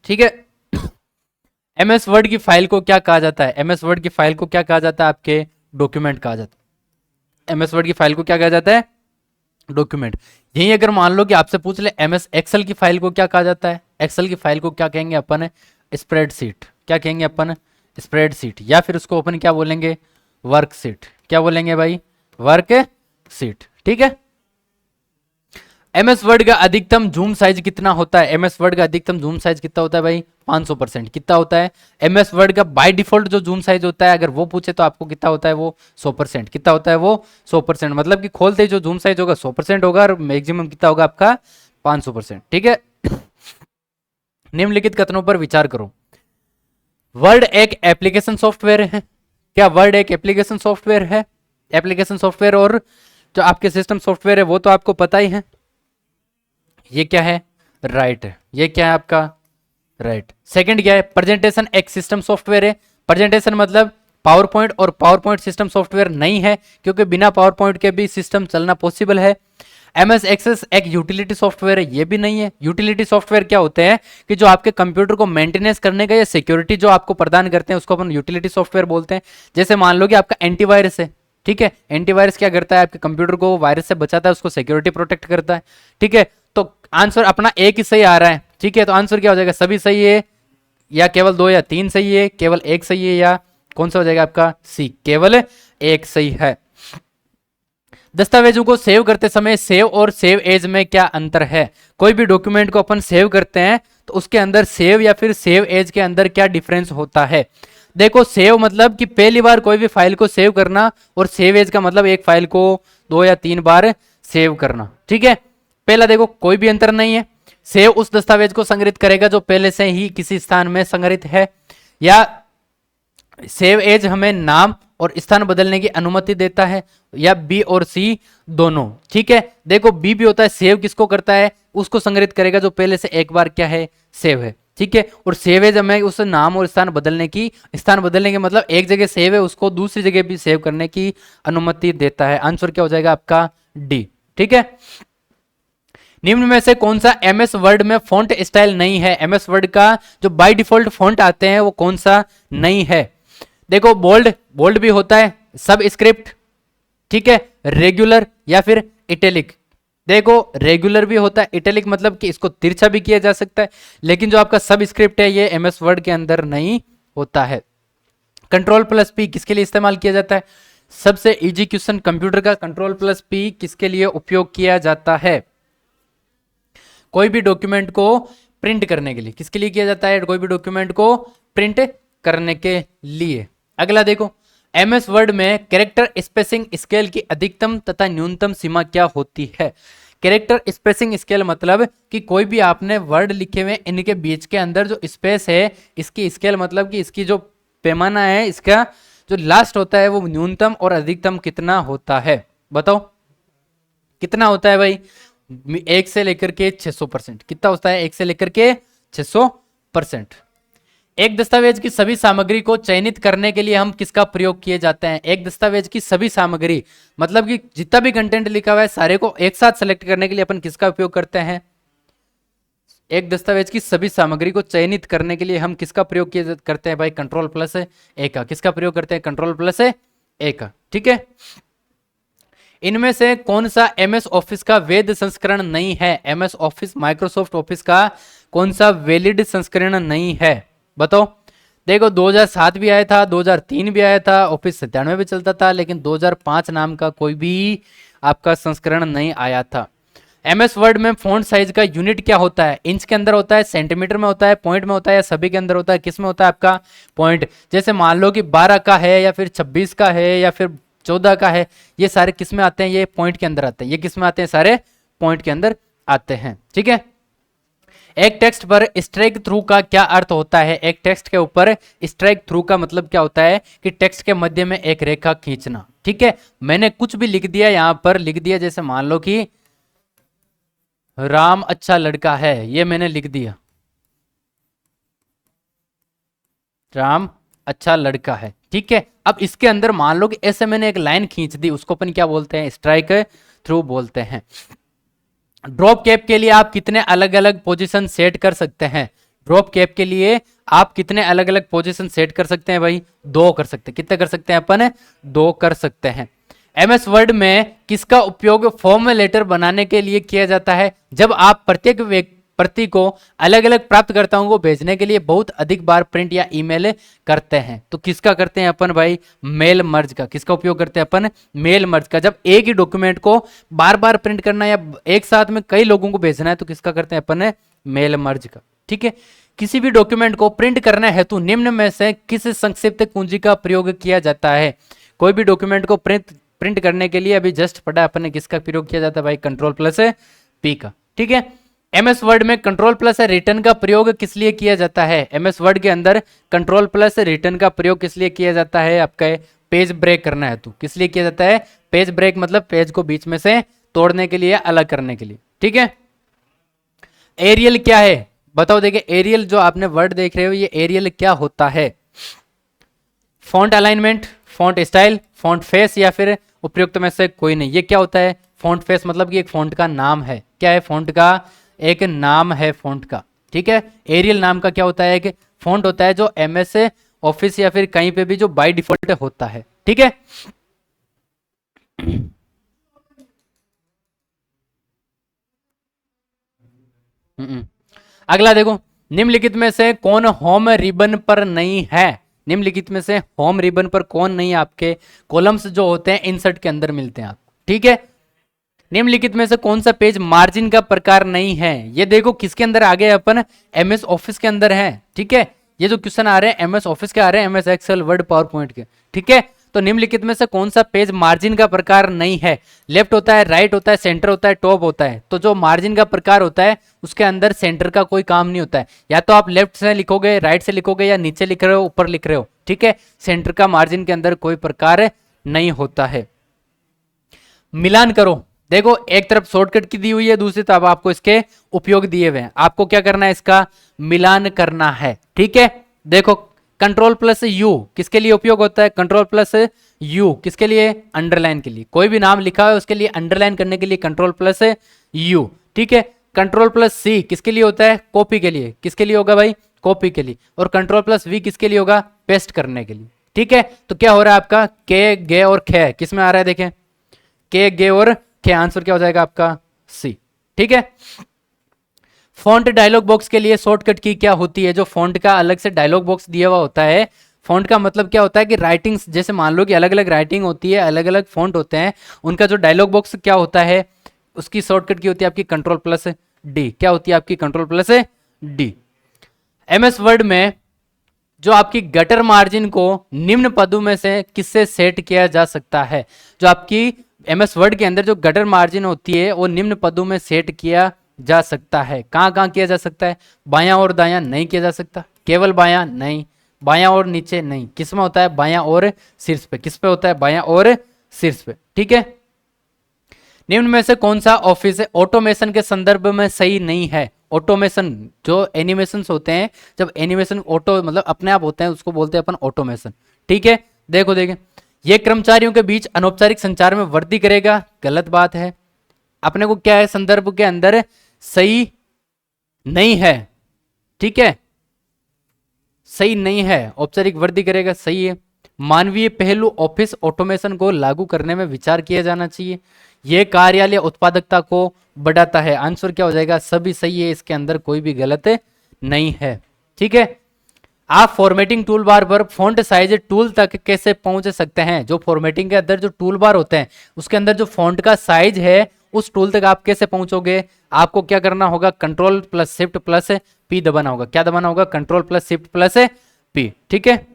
ठीक है, एमएस वर्ड की फाइल को क्या कहा जाता है, एमएस वर्ड की फाइल को क्या कहा जाता है, आपके डॉक्यूमेंट कहा जाता है। एमएस वर्ड की फाइल को क्या कहा जाता है, डॉक्यूमेंट। यही अगर मान लो कि आपसे पूछ ले एमएस एक्सेल की फाइल को क्या कहा जाता है, एक्सेल की फाइल को क्या कहेंगे अपन, स्प्रेडशीट। क्या कहेंगे अपन, स्प्रेडशीट, या फिर उसको अपन क्या बोलेंगे, वर्कशीट। क्या बोलेंगे भाई, वर्कशीट। ठीक है, एमएस वर्ड का अधिकतम जूम साइज कितना होता है, एमएस वर्ड का अधिकतम जूम साइज कितना होता है भाई, 500%। कितना होता है एमएस वर्ड का बाय डिफॉल्ट जो जूम साइज होता है, अगर वो पूछे तो आपको कितना होता है, वो 100%। कितना होता है वो 100%, मतलब कि खोलते ही जो जूम साइज होगा 100% होगा, और मैक्सिमम कितना होगा आपका 500%। ठीक है, निम्नलिखित कथनों पर विचार करो। वर्ड एक एप्लीकेशन सॉफ्टवेयर है, क्या वर्ड एक एप्लीकेशन सॉफ्टवेयर है, एप्लीकेशन सॉफ्टवेयर, और जो आपके सिस्टम सॉफ्टवेयर है वो तो आपको पता ही है। ये क्या है, राइट है, ये क्या है आपका, राइट। सेकंड क्या है, प्रेजेंटेशन एक सिस्टम सॉफ्टवेयर है। प्रेजेंटेशन मतलब पावर पॉइंट, और पावर पॉइंट सिस्टम सॉफ्टवेयर नहीं है क्योंकि बिना पावर पॉइंट के भी सिस्टम चलना पॉसिबल है। एमएस एक्सेस एक यूटिलिटी सॉफ्टवेयर है, ये भी नहीं है। यूटिलिटी सॉफ्टवेयर क्या होते हैं कि जो आपके कंप्यूटर को मेंटेनेंस करने का या सिक्योरिटी जो आपको प्रदान करते हैं उसको अपन यूटिलिटी सॉफ्टवेयर बोलते हैं। जैसे मान लो कि आपका एंटीवायरस है, ठीक है, एंटीवायरस क्या करता है, आपके कंप्यूटर को वायरस से बचाता है, उसको सिक्योरिटी प्रोटेक्ट करता है। ठीक है, तो आंसर अपना एक ही सही आ रहा है। ठीक है, तो आंसर क्या हो जाएगा, सभी सही है, या केवल 2 या 3 सही है, केवल एक सही है, या कौन सा हो जाएगा आपका सी, केवल एक सही है। दस्तावेजों को सेव करते समय सेव और सेव एज में क्या अंतर है, कोई भी डॉक्यूमेंट को अपन सेव करते हैं तो उसके अंदर सेव या फिर सेव एज के अंदर क्या डिफरेंस होता है। देखो सेव मतलब कि पहली बार कोई भी फाइल को सेव करना, और सेव एज का मतलब एक फाइल को 2 या 3 बार सेव करना। ठीक है, पहला देखो कोई भी अंतर नहीं है। सेव उस दस्तावेज को संग्रहित करेगा जो पहले से ही किसी स्थान में संग्रहित है, या सेव एज हमें नाम और स्थान बदलने की अनुमति देता है, या बी और सी दोनों। ठीक है, देखो बी भी होता है, सेव किसको करता है, उसको संग्रहित करेगा जो पहले से एक बार क्या है, सेव है। ठीक है, और सेव एज हमें उस नाम और स्थान बदलने के मतलब एक जगह सेव है उसको दूसरी जगह भी सेव करने की अनुमति देता है। आंसर क्या हो जाएगा आपका डी। ठीक है, निम्न में से कौन सा एमएस वर्ड में फॉन्ट स्टाइल नहीं है? एमएस वर्ड का जो बाय डिफॉल्ट फॉन्ट आते हैं वो कौन सा नहीं है? देखो बोल्ड भी होता है, सब स्क्रिप्ट, ठीक है, रेगुलर या फिर इटैलिक। देखो रेगुलर भी होता है, इटैलिक मतलब कि इसको तिरछा भी किया जा सकता है, लेकिन जो आपका सब स्क्रिप्ट है ये एमएस वर्ड के अंदर नहीं होता है। कंट्रोल+P किसके लिए इस्तेमाल किया जाता है? सबसे इजी क्वेश्चन कंप्यूटर का, कंट्रोल+P किसके लिए उपयोग किया जाता है? कोई भी डॉक्यूमेंट को प्रिंट करने के लिए। किसके लिए किया जाता है? कोई भी डॉक्यूमेंट को प्रिंट करने के लिए। अगला देखो, एमएस वर्ड में कैरेक्टर स्पेसिंग स्केल की अधिकतम तथा न्यूनतम सीमा क्या होती है? कैरेक्टर स्पेसिंग स्केल मतलब कि कोई भी आपने वर्ड लिखे हुए इनके बीच के अंदर जो स्पेस है, इसकी स्केल मतलब कि इसकी जो पैमाना है, इसका जो लास्ट होता है वो न्यूनतम और अधिकतम कितना होता है? बताओ कितना होता है भाई? 1 से लेकर के 600%। कितना होता है? 1 से लेकर के 600%। एक दस्तावेज की सभी सामग्री को चयनित करने के लिए हम किसका प्रयोग किए जाते हैं? एक दस्तावेज की सभी सामग्री मतलब कि जितना भी कंटेंट लिखा हुआ है सारे को एक साथ सेलेक्ट करने के लिए अपन किसका उपयोग करते हैं? एक दस्तावेज की सभी सामग्री को चयनित करने के लिए हम किसका प्रयोग किए करते हैं भाई? कंट्रोल+A का। किसका प्रयोग करते हैं? कंट्रोल+A का। ठीक है, इनमें से कौन सा एमएस ऑफिस का वैध संस्करण नहीं है? एमएस ऑफिस माइक्रोसॉफ्ट ऑफिस का कौन सा वैलिड संस्करण नहीं है? बताओ। देखो 2007 भी आया था, 2003 भी आया था, ऑफिस 97 भी चलता था, लेकिन 2005 नाम का कोई भी आपका संस्करण नहीं आया था। एमएस वर्ड में फॉन्ट साइज का यूनिट क्या होता है? इंच के अंदर होता है, सेंटीमीटर में होता है, पॉइंट में होता है, या सभी के अंदर होता है? किस में होता है आपका? पॉइंट। जैसे मान लो कि 12 का है या फिर 26 का है या फिर 14 का है, ये सारे किस में आते हैं? ये पॉइंट के अंदर आते हैं। ये किस में आते हैं? सारे पॉइंट के अंदर आते हैं। ठीक है, एक टेक्स्ट पर स्ट्राइक थ्रू का क्या अर्थ होता है? एक टेक्स्ट के ऊपर स्ट्राइक थ्रू का मतलब क्या होता है? कि टेक्स्ट के मध्य में एक रेखा खींचना। ठीक है, मैंने कुछ भी लिख दिया, यहां पर लिख दिया, जैसे मान लो कि राम अच्छा लड़का है, ये मैंने लिख दिया, राम अच्छा लड़का है। ठीक है, अब इसके अंदर मान लो कि ऐसे मैंने एक लाइन खींच दी, उसको अपन क्या बोलते हैं? स्ट्राइक थ्रू बोलते हैं। ड्रॉप कैप के लिए आप कितने अलग अलग पोजीशन सेट कर सकते हैं? ड्रॉप कैप के लिए आप कितने अलग अलग पोजीशन सेट कर सकते हैं भाई? 2 कर सकते हैं। कितने कर सकते हैं अपन? 2 कर सकते हैं। एमएस वर्ड में किसका उपयोग फॉर्म लेटर बनाने के लिए किया जाता है? जब आप प्रत्येक प्रति को अलग अलग प्राप्तकर्ताओं को भेजने के लिए बहुत अधिक बार प्रिंट या ईमेल करते हैं, तो किसका करते हैं अपन भाई? मेल मर्ज का। किसका उपयोग करते हैं अपन? मेल मर्ज का। जब एक ही डॉक्यूमेंट को बार बार प्रिंट करना या एक साथ में कई लोगों को भेजना है तो किसका करते हैं अपन? मेल मर्ज का। ठीक है, किसी भी डॉक्यूमेंट को प्रिंट करना हेतु निम्न में से किस संक्षिप्त कुंजी का प्रयोग किया जाता है? कोई भी डॉक्यूमेंट को प्रिंट करने के लिए अभी जस्ट पढ़ा अपन ने, किसका प्रयोग किया जाता है भाई? कंट्रोल+P का। ठीक है, एमएस वर्ड में कंट्रोल+रिटर्न का प्रयोग किस लिए किया जाता है? एमएस वर्ड के अंदर कंट्रोल+रिटर्न का प्रयोग किस लिए किया जाता है? आपका पेज ब्रेक करना है तो किस लिए किया जाता है? पेज ब्रेक मतलब पेज को बीच में से तोड़ने के लिए, अलग करने के लिए। ठीक है, एरियल क्या है? बताओ। देखिए एरियल जो आपने वर्ड देख रहे हो, ये एरियल क्या होता है? Font alignment, font style, font face, या फिर उपयुक्त में से कोई नहीं। ये क्या होता है? फॉन्ट फेस मतलब कि एक फॉन्ट का नाम है। क्या है? फॉन्ट का एक नाम है फॉन्ट का। ठीक है, एरियल नाम का क्या होता है? एक फॉन्ट होता है जो एमएस ऑफिस या फिर कहीं पे भी जो बाय डिफॉल्ट होता है। ठीक है, अगला देखो, निम्नलिखित में से कौन होम रिबन पर नहीं है? निम्नलिखित में से होम रिबन पर कौन नहीं है? आपके कॉलम्स जो होते हैं इंसर्ट के अंदर मिलते हैं आपको। ठीक है, निम्नलिखित में से कौन सा पेज मार्जिन का प्रकार नहीं है? ये देखो किसके अंदर आ गए अपन? एमएस ऑफिस के अंदर है। ठीक है, ये जो क्वेश्चन आ रहे हैं एमएस ऑफिस के आ रहे हैं, MS Excel, Word, PowerPoint के, ठीक है। तो निम्नलिखित में से कौन सा पेज मार्जिन का प्रकार नहीं है? लेफ्ट होता है, राइट होता है, सेंटर होता है, टॉप होता है। तो जो मार्जिन का प्रकार होता है उसके अंदर सेंटर का कोई काम नहीं होता है। या तो आप लेफ्ट से लिखोगे, राइट से लिखोगे, या नीचे लिख रहे हो, ऊपर लिख रहे हो, ठीक है। सेंटर का मार्जिन के अंदर कोई प्रकार नहीं होता है। मिलान करो, देखो एक तरफ शॉर्टकट की दी हुई है, दूसरी तरफ आपको इसके उपयोग दिए हुए हैं। आपको क्या करना है? इसका मिलान करना है, ठीक है। देखो कंट्रोल प्लस यू किसके लिए उपयोग होता है? कंट्रोल प्लस यू किसके लिए? अंडरलाइन के लिए। कोई भी नाम लिखा है उसके लिए अंडरलाइन करने के लिए कंट्रोल प्लस यू, ठीक है। कंट्रोल प्लस सी किसके लिए होता है? कॉपी के लिए। किसके लिए होगा भाई? कॉपी के लिए। और कंट्रोल प्लस वी किसके लिए होगा? पेस्ट करने के लिए, ठीक है। तो क्या हो रहा है आपका? के, गे और खे किस में आ रहा है? देखें के, गे और खे, आंसर क्या हो जाएगा आपका? सी, ठीक है। फॉन्ट डायलॉग बॉक्स के लिए शॉर्टकट की क्या होती है? जो फॉन्ट का अलग से डायलॉग बॉक्स दिया हुआ होता है, फॉन्ट का मतलब क्या होता है कि राइटिंग्स, जैसे मान लो कि अलग अलग राइटिंग होती है, अलग अलग फॉन्ट होते हैं, उनका जो डायलॉग बॉक्स क्या होता है, उसकी शॉर्टकट की होती है आपकी कंट्रोल प्लस डी। क्या होती है आपकी? Control plus D. MS word में जो आपकी गटर मार्जिन को निम्न पदों में से किससे सेट किया जा सकता है? जो आपकी एमएस वर्ड के अंदर जो गटर मार्जिन होती है वो निम्न पदों में सेट किया जा सकता है। कहां कहां किया जा सकता है? बायां और दायां नहीं किया जा सकता, केवल बायां नहीं, बायां और नीचे नहीं। किस में होता है? बायां और शीर्ष पे। किस पे होता है? बायां और शीर्ष पे, ठीक है। निम्न में से कौन सा ऑफिस ऑटोमेशन के संदर्भ में सही नहीं है? ऑटोमेशन जो एनिमेशन होते हैं, जब एनिमेशन ऑटो मतलब अपने आप होते हैं, उसको बोलते हैं अपन ऑटोमेशन, ठीक है। देखो देखें, ये कर्मचारियों के बीच अनौपचारिक संचार में वृद्धि करेगा, गलत बात है। अपने को क्या है? संदर्भ के अंदर सही नहीं है, ठीक है, सही नहीं है। औपचारिक वृद्धि करेगा, सही है। मानवीय पहलू ऑफिस ऑटोमेशन को लागू करने में विचार किया जाना चाहिए। यह कार्यालय उत्पादकता को बढ़ाता है, आंसर क्या हो जाएगा? सभी सही है, इसके अंदर कोई भी गलत नहीं है, ठीक है। आप फॉर्मेटिंग टूल बार पर फॉन्ट साइज टूल तक कैसे पहुंच सकते हैं? जो फॉर्मेटिंग के अंदर जो टूल बार होते हैं उसके अंदर जो फॉन्ट का साइज है उस टूल तक आप कैसे पहुंचोगे? आपको क्या करना होगा? Control plus shift plus P दबाना होगा। क्या दबाना होगा? Control plus shift plus P, ठीक है।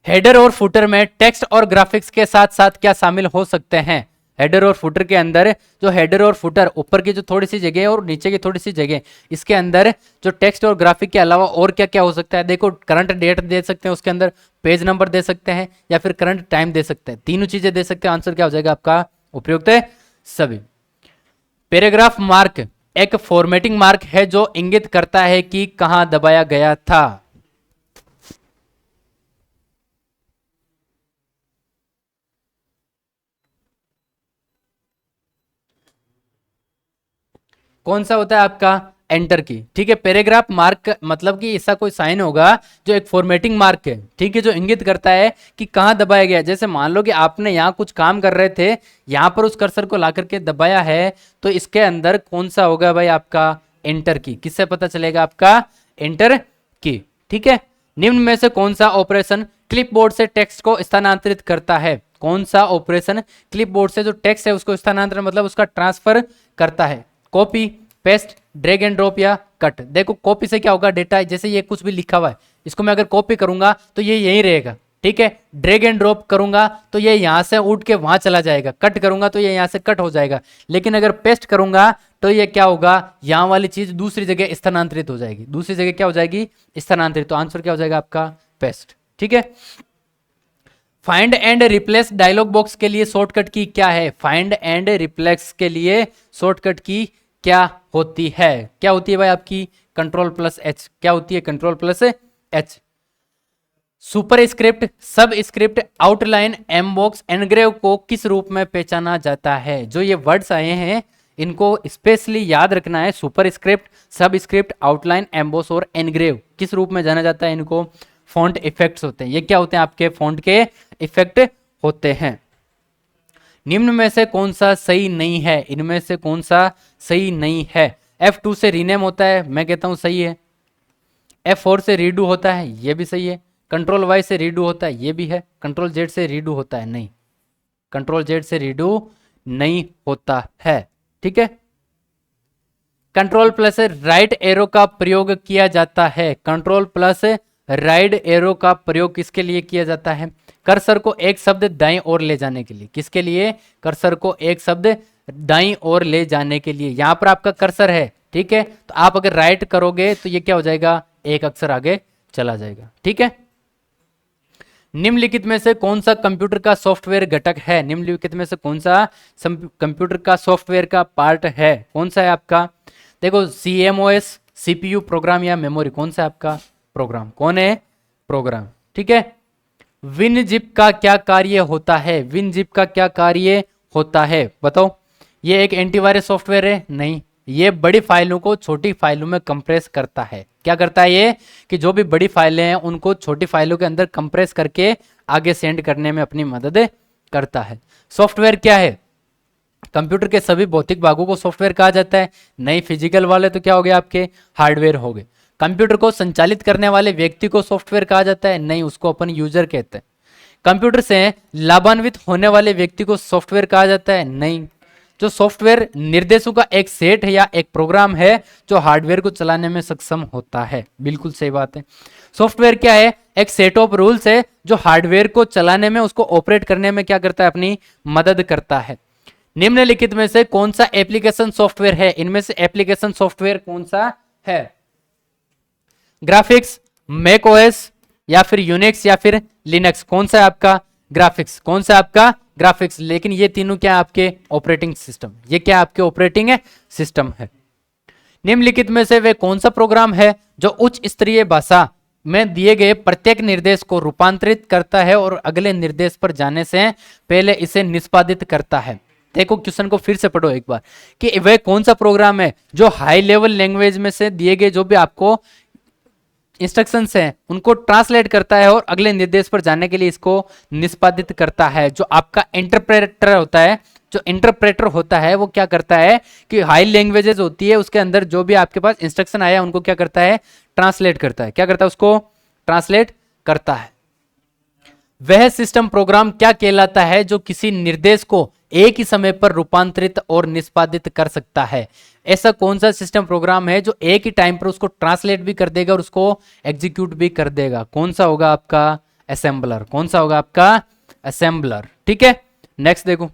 हेडर और फुटर में टेक्स्ट और ग्राफिक्स के साथ साथ क्या शामिल हो सकते हैं? हेडर और फुटर के अंदर जो हेडर और फुटर ऊपर की जो थोड़ी सी जगह और नीचे की थोड़ी सी जगह, इसके अंदर जो टेक्स्ट और ग्राफिक के अलावा और क्या क्या हो सकता है? देखो करंट डेट दे सकते हैं, उसके अंदर पेज नंबर दे सकते हैं, या फिर करंट टाइम दे सकते हैं। तीनों चीजें दे सकते हैं, आंसर क्या हो जाएगा आपका? उपयुक्त है सभी। पैराग्राफ मार्क एक फॉर्मेटिंग मार्क है जो इंगित करता है कि कहां दबाया गया था। कौन सा होता है आपका? एंटर की, ठीक है। पैराग्राफ मार्क मतलब कि ऐसा कोई साइन होगा जो एक फॉर्मेटिंग मार्क है, ठीक है, जो इंगित करता है कि कहां दबाया गया। जैसे मान लो कि आपने यहां कुछ काम कर रहे थे, यहां पर उस कर्सर को ला करके दबाया है, तो इसके अंदर कौन सा होगा भाई? आपका एंटर की। किससे पता चलेगा? आपका एंटर की, ठीक है। निम्न में से कौन सा ऑपरेशन क्लिपबोर्ड से टेक्स्ट को स्थानांतरित करता है? कौन सा ऑपरेशन क्लिपबोर्ड से जो टेक्स्ट है उसको स्थानांतरण मतलब उसका ट्रांसफर करता है? Copy, paste, drag and drop या कट। देखो कॉपी से क्या होगा? डेटा जैसे ये कुछ भी लिखा हुआ है, इसको मैं अगर कॉपी करूंगा तो ये यहीं रहेगा, ठीक है। ड्रैग एंड ड्रॉप करूंगा तो ये यहां से उठ के वहां चला जाएगा, कट करूंगा तो ये यहां से कट हो जाएगा। लेकिन अगर पेस्ट करूंगा तो ये क्या होगा? यहां वाली चीज दूसरी जगह स्थानांतरित हो जाएगी, दूसरी जगह क्या हो जाएगी? स्थानांतरित। तो आंसर क्या हो जाएगा आपका? पेस्ट, ठीक है। Find and replace dialog box के लिए शॉर्टकट की क्या है? फाइंड एंड रिप्लेस के लिए शॉर्टकट की क्या होती है? क्या होती है भाई आपकी? Control plus H. क्या होती है? Control plus H. Super script, सब स्क्रिप्ट, आउटलाइन, एमबॉक्स, एनग्रेव को किस रूप में पहचाना जाता है? जो ये वर्ड्स आए हैं इनको स्पेशली याद रखना है। सुपर स्क्रिप्ट, सब स्क्रिप्ट, आउटलाइन, एम्बोस और एनग्रेव किस रूप में जाना जाता है? इनको फॉन्ट इफेक्ट्स होते हैं। ये क्या होते हैं? आपके फॉन्ट के इफेक्ट होते हैं। निम्न में से कौन सा सही नहीं है? इनमें से कौन सा सही नहीं है? F2 से रीनेम होता है, मैं कहता हूं सही है। F4 से रीडू होता है, ये भी सही है। कंट्रोल वाई से रीडू होता है, ये भी है। कंट्रोल जेड से रीडू होता है, नहीं, कंट्रोल जेड से रीडू नहीं होता है, ठीक है। कंट्रोल प्लस राइट एरो का प्रयोग किया जाता है। कंट्रोल प्लस राइट एरो का प्रयोग किसके लिए किया जाता है? कर्सर को एक शब्द दाईं ओर ले जाने के लिए। किसके लिए? कर्सर को एक शब्द दाईं ओर ले जाने के लिए। यहां पर आपका कर्सर है, ठीक है, तो आप अगर राइट करोगे तो ये क्या हो जाएगा? एक अक्षर आगे चला जाएगा, ठीक है। निम्नलिखित में से कौन सा कंप्यूटर का सॉफ्टवेयर घटक है? निम्नलिखित में से कौन सा कंप्यूटर का सॉफ्टवेयर का पार्ट है? कौन सा है आपका? देखो, CMOS, CPU, प्रोग्राम या मेमोरी, कौन सा है आपका? प्रोग्राम। कौन है? प्रोग्राम, ठीक है। विनजिप का क्या कार्य होता है? विनजिप का क्या कार्य होता है? बताओ। ये एक एंटीवायरस सॉफ्टवेयर है? नहीं, ये बड़ी फाइलों को छोटी फाइलों में कंप्रेस करता है। क्या करता है ये? कि जो भी बड़ी फाइलें हैं उनको छोटी फाइलों के अंदर कंप्रेस करके आगे सेंड करने में अपनी मदद करता है। सॉफ्टवेयर क्या है? कंप्यूटर के सभी भौतिक भागों को सॉफ्टवेयर कहा जाता है। नहीं, फिजिकल वाले तो क्या हो गए आपके? हार्डवेयर हो गए। कंप्यूटर को संचालित करने वाले व्यक्ति को सॉफ्टवेयर कहा जाता है? नहीं, उसको अपन यूजर कहते हैं। कंप्यूटर से लाभान्वित होने वाले व्यक्ति को सॉफ्टवेयर कहा जाता है? नहीं। जो सॉफ्टवेयर निर्देशों का एक सेट है या एक प्रोग्राम है जो हार्डवेयर को चलाने में सक्षम होता है। बिल्कुल सही बात है। सॉफ्टवेयर क्या है? एक सेट ऑफ रूल्स है जो हार्डवेयर को चलाने में, उसको ऑपरेट करने में क्या करता है? अपनी मदद करता है। निम्नलिखित में से कौन सा एप्लीकेशन सॉफ्टवेयर है? इनमें से एप्लीकेशन सॉफ्टवेयर कौन सा है? ग्राफिक्स, मैक ओएस, या फिर यूनिक्स, या फिर लिनक्स? कौन सा है आपका? ग्राफिक्स। कौन सा आपका? ग्राफिक्स। लेकिन ये तीनों क्या आपके? Operating system. ये क्या आपके? ऑपरेटिंग सिस्टम है। निम्नलिखित में से वे कौन सा प्रोग्राम है जो उच्च स्तरीय भाषा में दिए गए प्रत्येक निर्देश को रूपांतरित करता है और अगले निर्देश पर जाने से पहले इसे निष्पादित करता है? देखो, क्वेश्चन को फिर से पढ़ो एक बार कि वह कौन सा प्रोग्राम है जो हाई लेवल लैंग्वेज में से दिए गए जो भी आपको इंस्ट्रक्शंस हैं उनको ट्रांसलेट करता है और अगले निर्देश पर जाने के लिए इसको निष्पादित करता है। जो आपका इंटरप्रेटर होता है, जो इंटरप्रेटर होता है वो क्या करता है कि हाई लैंग्वेजेस होती है उसके अंदर जो भी आपके पास इंस्ट्रक्शन आया उनको क्या करता है? ट्रांसलेट करता है। क्या करता है? उसको ट्रांसलेट करता है। वह सिस्टम प्रोग्राम क्या कहलाता है जो किसी निर्देश को एक ही समय पर रूपांतरित और निष्पादित कर सकता है? ऐसा कौन सा सिस्टम प्रोग्राम है जो एक ही टाइम पर उसको ट्रांसलेट भी कर देगा और उसको एग्जीक्यूट भी कर देगा? कौन सा होगा आपका? असेंबलर। कौन सा होगा आपका? असेंबलर, ठीक है। नेक्स्ट देखो,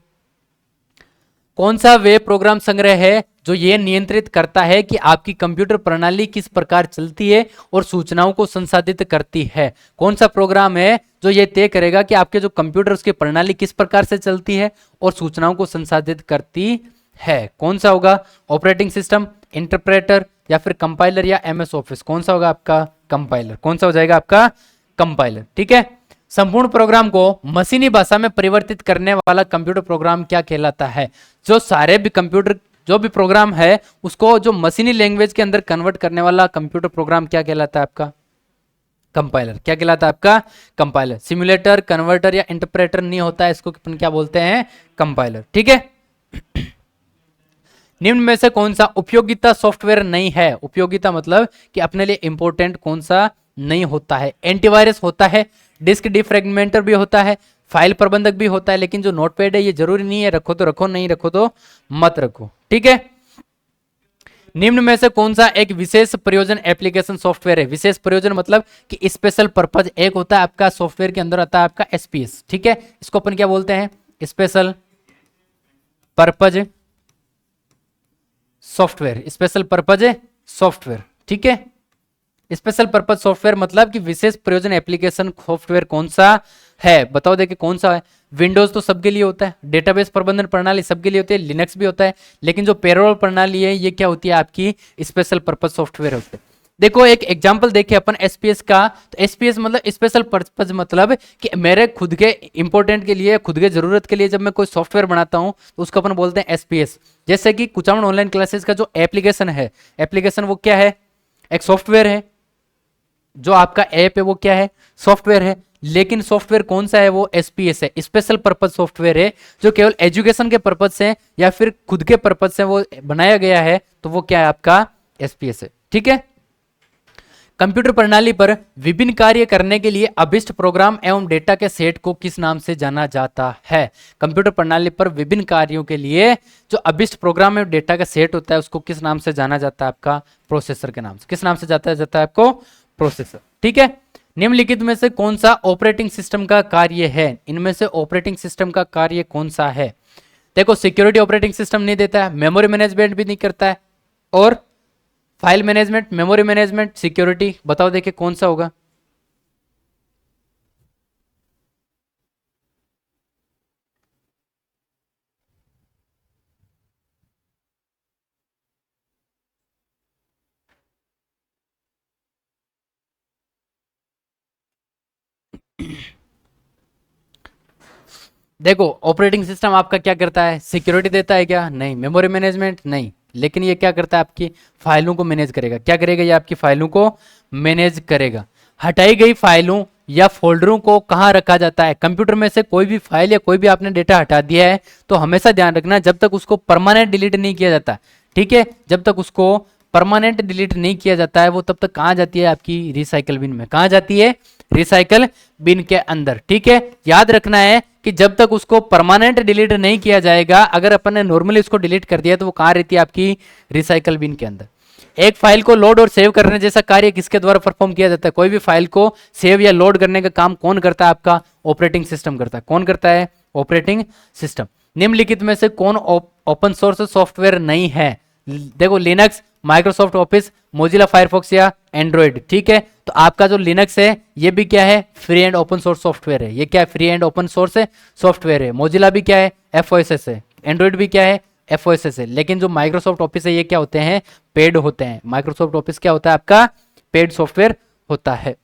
कौन सा वे प्रोग्राम संग्रह है जो यह नियंत्रित करता है कि आपकी कंप्यूटर प्रणाली किस प्रकार चलती है और सूचनाओं को संसाधित करती है? कौन सा प्रोग्राम है जो यह तय करेगा कि आपके जो कंप्यूटर उसकी प्रणाली किस प्रकार से चलती है और सूचनाओं को संसाधित करती है? कौन सा होगा? ऑपरेटिंग सिस्टम, इंटरप्रेटर, या फिर कंपाइलर, या MS ऑफिस? कौन सा होगा आपका? कंपाइलर। कौन सा हो जाएगा आपका? कंपाइलर, ठीक है। संपूर्ण प्रोग्राम को मशीनी भाषा में परिवर्तित करने वाला कंप्यूटर प्रोग्राम क्या कहलाता है? जो सारे भी कंप्यूटर जो भी प्रोग्राम है उसको जो मशीनी लैंग्वेज के अंदर कन्वर्ट करने वाला कंप्यूटर प्रोग्राम क्या कहलाता है आपका? कंपाइलर। क्या कहलाता है आपका? कंपाइलर। सिमुलेटर, कन्वर्टर या इंटरप्रेटर नहीं होता है, इसको अपन क्या बोलते हैं? कंपाइलर, ठीक है। निम्न में से कौन सा उपयोगिता सॉफ्टवेयर नहीं है? उपयोगिता मतलब कि अपने लिए इंपॉर्टेंट कौन सा नहीं होता है? एंटीवायरस होता है, डिस्क डिफ्रेगमेंटर भी होता है, फाइल प्रबंधक भी होता है, लेकिन जो नोटपैड है ये जरूरी नहीं है, रखो तो रखो, नहीं रखो तो मत रखो, ठीक है। निम्न में से कौन सा एक विशेष प्रयोजन एप्लीकेशन सॉफ्टवेयर है? विशेष प्रयोजन मतलब कि स्पेशल पर्पज। एक होता है आपका सॉफ्टवेयर के अंदर आता है आपका SPS, ठीक है, इसको अपन क्या बोलते हैं? Special purpose software. Special purpose software, ठीक है। स्पेशल पर्पज सॉफ्टवेयर मतलब कि विशेष प्रयोजन एप्लीकेशन सॉफ्टवेयर कौन सा है? बताओ देखिए कौन सा है? विंडोज तो सबके लिए होता है, डेटाबेस प्रबंधन प्रणाली सबके लिए होती है, लिनक्स भी होता है, लेकिन जो पेरोल प्रणाली है ये क्या होती है? आपकी स्पेशल पर्पज सॉफ्टवेयर होती है। देखो एक एग्जांपल देखें अपन SPS का, तो SPS मतलब स्पेशल पर्पज मतलब कि मेरे खुद के इंपॉर्टेंट के लिए, खुद के जरूरत के लिए जब मैं कोई सॉफ्टवेयर बनाता हूं तो उसको अपन बोलते हैं SPS। जैसे कि कुचामन ऑनलाइन क्लासेस का जो एप्लीकेशन है, एप्लीकेशन वो क्या है? एक सॉफ्टवेयर है। जो आपका ऐप है वो क्या है? सॉफ्टवेयर है। लेकिन सॉफ्टवेयर कौन सा है? वो SPS है, स्पेशल पर्पज सॉफ्टवेयर है, जो केवल एजुकेशन के पर्पज से या फिर खुद के पर्पज से वो बनाया गया है, तो वो क्या है? आपका SPS है, ठीक है। कंप्यूटर प्रणाली पर विभिन्न कार्य करने के लिए अभिष्ट प्रोग्राम एवं डेटा के सेट को किस नाम से जाना जाता है? कंप्यूटर प्रणाली पर विभिन्न कार्यों के लिए जो अभिष्ट प्रोग्राम एवं डेटा का सेट होता है उसको किस नाम से जाना जाता है? आपका प्रोसेसर के नाम से। किस नाम से जाता है आपको? प्रोसेसर। ठीक है। निम्नलिखित में से कौन सा ऑपरेटिंग सिस्टम का कार्य है? इनमें से ऑपरेटिंग सिस्टम का कार्य कौन सा है? देखो, सिक्योरिटी ऑपरेटिंग सिस्टम नहीं देता है, मेमोरी मैनेजमेंट भी नहीं करता है, और file management, memory management, security. बताओ देखिए कौन सा होगा? देखो, ऑपरेटिंग सिस्टम आपका क्या करता है? सिक्योरिटी देता है क्या? नहीं। Memory management? नहीं। लेकिन ये क्या करता है? आपकी फाइलों को मैनेज करेगा। क्या करेगा? ये आपकी फाइलों को मैनेज करेगा। हटाई गई फाइलों या फोल्डरों को कहाँ रखा जाता है? कंप्यूटर में से कोई भी फाइल या कोई भी आपने डेटा हटा दिया है तो हमेशा ध्यान रखना, जब तक उसको परमानेंट डिलीट नहीं किया जाता, ठीक है, जब तक उसको परमानेंट डिलीट नहीं किया जाता है वो तब तक कहाँ जाती है? आपकी रिसाइकल बिन में। कहाँ जाती है? रिसाइकल बिन के अंदर। ठीक है, याद रखना है कि जब तक उसको परमानेंट डिलीट नहीं किया जाएगा, अगर अपन ने नॉर्मली उसको डिलीट कर दिया तो वो कहाँ रहती है? आपकी रिसाइकल बिन के अंदर। एक फाइल को लोड और सेव करने जैसा कार्य किसके द्वारा परफॉर्म किया जाता है? कोई भी फाइल को सेव या लोड करने का काम कौन करता है? आपका ऑपरेटिंग सिस्टम करता है। कौन करता है? Operating system. निम्नलिखित में से कौन ओपन सोर्स सॉफ्टवेयर नहीं है? देखो, Linux, Microsoft office, Mozilla Firefox या एंड्रॉइड। ठीक है, तो आपका जो लिनक्स है ये भी क्या है? Free and open source software है। ये क्या है? Free and open source software है। मोजिला भी क्या है? एफओएसएस है। एंड्रॉइड भी क्या है? एफओएसएस है। लेकिन जो माइक्रोसॉफ्ट ऑफिस है ये क्या होते हैं? पेड होते हैं। माइक्रोसॉफ्ट ऑफिस क्या होता है? आपका पेड सॉफ्टवेयर होता है।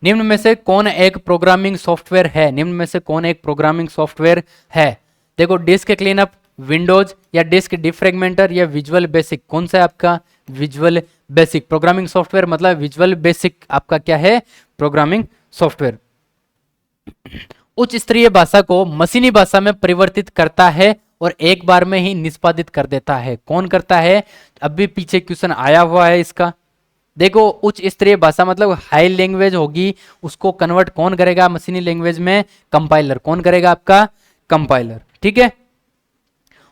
निम्न में से कौन एक प्रोग्रामिंग सॉफ्टवेयर है? निम्न में से कौन एक प्रोग्रामिंग सॉफ्टवेयर है? देखो, डिस्क क्लीनअप, विंडोज या डिस्क डिफ्रेगमेंटर या विजुअल बेसिक। कौन सा है आपका? Visual basic. प्रोग्रामिंग सॉफ्टवेयर मतलब विजुअल बेसिक आपका क्या है? Programming software. उच्च स्तरीय भाषा को मशीनी भाषा में परिवर्तित करता है और एक बार में ही निष्पादित कर देता है। कौन करता है? अभी पीछे क्वेश्चन आया हुआ है इसका। देखो, उच्च स्तरीय भाषा मतलब हाई लैंग्वेज होगी, उसको कन्वर्ट कौन करेगा मशीनी लैंग्वेज में? कंपाइलर। कौन करेगा? आपका कंपाइलर। ठीक है।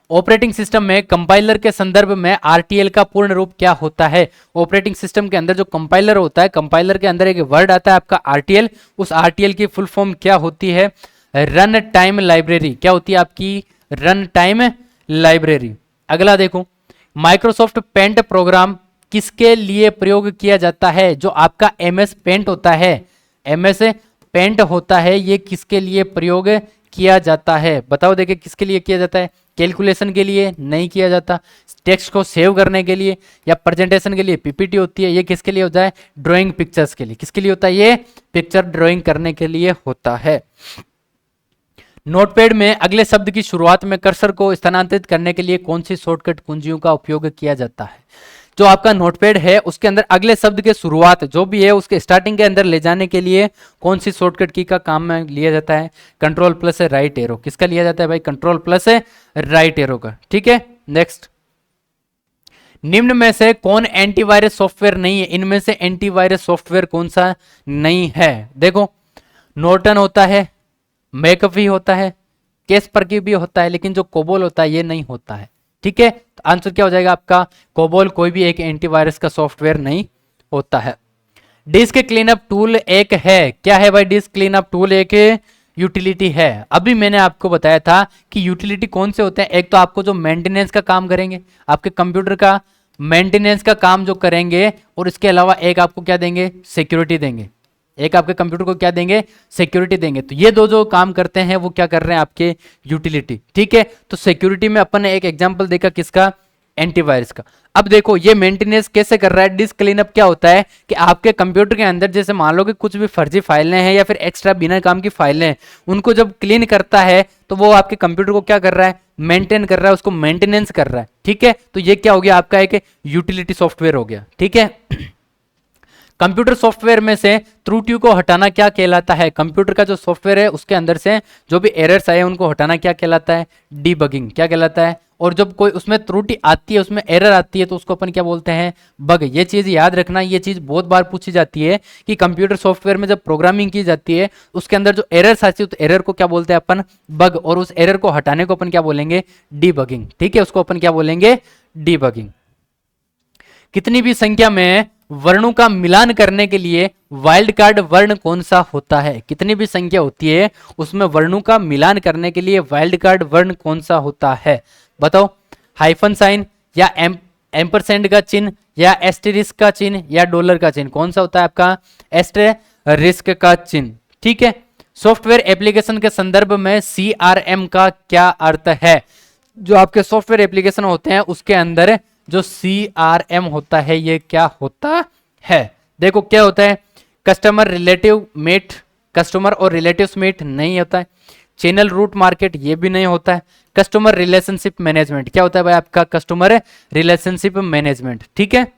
ऑपरेटिंग सिस्टम में कंपाइलर के संदर्भ में आरटीएल का पूर्ण रूप क्या होता है? ऑपरेटिंग सिस्टम के अंदर जो कंपाइलर होता है, कंपाइलर के अंदर एक वर्ड आता है आपका आरटीएल। उस आरटीएल की फुल फॉर्म क्या होती है? Run time library. क्या होती है आपकी? Run time library. अगला देखो, माइक्रोसॉफ्ट पेंट प्रोग्राम किसके लिए प्रयोग किया जाता है? जो आपका एमएस पेंट होता है, एमएस पेंट होता है, ये किसके लिए प्रयोग किया जाता है? बताओ देखिए किसके लिए किया जाता है? कैलकुलेशन के लिए नहीं किया जाता, टेक्स्ट को सेव करने के लिए या प्रेजेंटेशन के लिए पीपीटी होती है। ये किसके लिए होता है? ड्राइंग पिक्चर्स के लिए। किसके लिए होता है? ये पिक्चर ड्राइंग करने के लिए होता है। नोटपैड में अगले शब्द की शुरुआत में कर्सर को स्थानांतरित करने के लिए कौन सी शॉर्टकट कुंजियों का उपयोग किया जाता है? जो आपका नोटपैड है उसके अंदर अगले शब्द के शुरुआत जो भी है उसके स्टार्टिंग के अंदर ले जाने के लिए कौन सी शॉर्टकट की का काम में लिया जाता है? Control plus right arrow. किसका लिया जाता है भाई? कंट्रोल प्लस राइट एरो का। ठीक है, नेक्स्ट। निम्न में से कौन एंटीवायरस सॉफ्टवेयर नहीं है? इनमें से एंटीवायरस सॉफ्टवेयर कौन सा नहीं है? देखो, नॉर्टन होता है, मैकअफी होता है, कैसपरकी भी होता है, लेकिन जो कोबोल होता है ये नहीं होता है। ठीक है, तो आंसर क्या हो जाएगा आपका? कोबोल कोई भी एक एंटीवायरस का सॉफ्टवेयर नहीं होता है। डिस्क क्लीनअप टूल एक है। क्या है भाई? डिस्क क्लीनअप टूल एक यूटिलिटी है। अभी मैंने आपको बताया था कि यूटिलिटी कौन से होते हैं। एक तो आपको जो मेंटेनेंस का काम करेंगे, आपके कंप्यूटर का मेंटेनेंस का काम जो करेंगे, और इसके अलावा एक आपको क्या देंगे? सिक्योरिटी देंगे। एक आपके कंप्यूटर को क्या देंगे? सिक्योरिटी देंगे। तो ये दो जो काम करते हैं वो क्या कर रहे हैं? आपके यूटिलिटी। ठीक है, तो सिक्योरिटी में अपन ने एक एग्जांपल देखा किसका? एंटीवायरस का। अब देखो ये मेंटेनेंस कैसे कर रहा है? डिस्क क्लीनअप क्या होता है कि आपके कंप्यूटर के अंदर जैसे मान लो कि कुछ भी फर्जी फाइलें हैं या फिर एक्स्ट्रा बिना काम की फाइलें हैं, उनको जब क्लीन करता है तो वो आपके कंप्यूटर को क्या कर रहा है? मेंटेन कर रहा है, उसको मेंटेनेंस कर रहा है। ठीक है, तो ये क्या हो गया? आपका एक यूटिलिटी सॉफ्टवेयर हो गया। ठीक है। कंप्यूटर सॉफ्टवेयर में से त्रुटियों को हटाना क्या कहलाता है? कंप्यूटर का जो सॉफ्टवेयर है उसके अंदर से जो भी एरर्स आए उनको हटाना क्या कहलाता है? डीबगिंग। क्या कहलाता है? और जब कोई उसमें त्रुटि आती है, उसमें एरर आती है, तो उसको अपन क्या बोलते हैं, बग। ये चीज याद रखना, ये चीज बहुत बार पूछी जाती है कि कंप्यूटर सॉफ्टवेयर में जब प्रोग्रामिंग की जाती है उसके अंदर जो एरर्स आती है तो एरर को क्या बोलते हैं अपन, बग, और उस एरर को हटाने को अपन क्या बोलेंगे, डीबगिंग। ठीक है, उसको अपन क्या बोलेंगे, डीबगिंग। कितनी भी संख्या में वर्णों का मिलान करने के लिए वाइल्ड कार्ड वर्ण कौन सा होता है? कितनी भी संख्या होती है उसमें वर्णों का मिलान करने के लिए वाइल्ड कार्ड वर्ण कौन सा होता है? बताओ। हाइफन साइन, या एम्परसेंड का चिन्ह, या एस्टेरिस्क का चिन्ह, या डॉलर का चिन्ह? कौन सा होता है आपका? एस्टेरिस्क का चिन्ह। ठीक है। सॉफ्टवेयर एप्लीकेशन के संदर्भ में CRM का क्या अर्थ है? जो आपके सॉफ्टवेयर एप्लीकेशन होते हैं उसके अंदर जो CRM होता है ये क्या होता है? देखो क्या होता है, कस्टमर रिलेटिव मीट, कस्टमर और रिलेटिव्स मीट नहीं होता है। चैनल रूट मार्केट ये भी नहीं होता है। कस्टमर रिलेशनशिप मैनेजमेंट क्या होता है भाई आपका? Customer relationship management. ठीक है।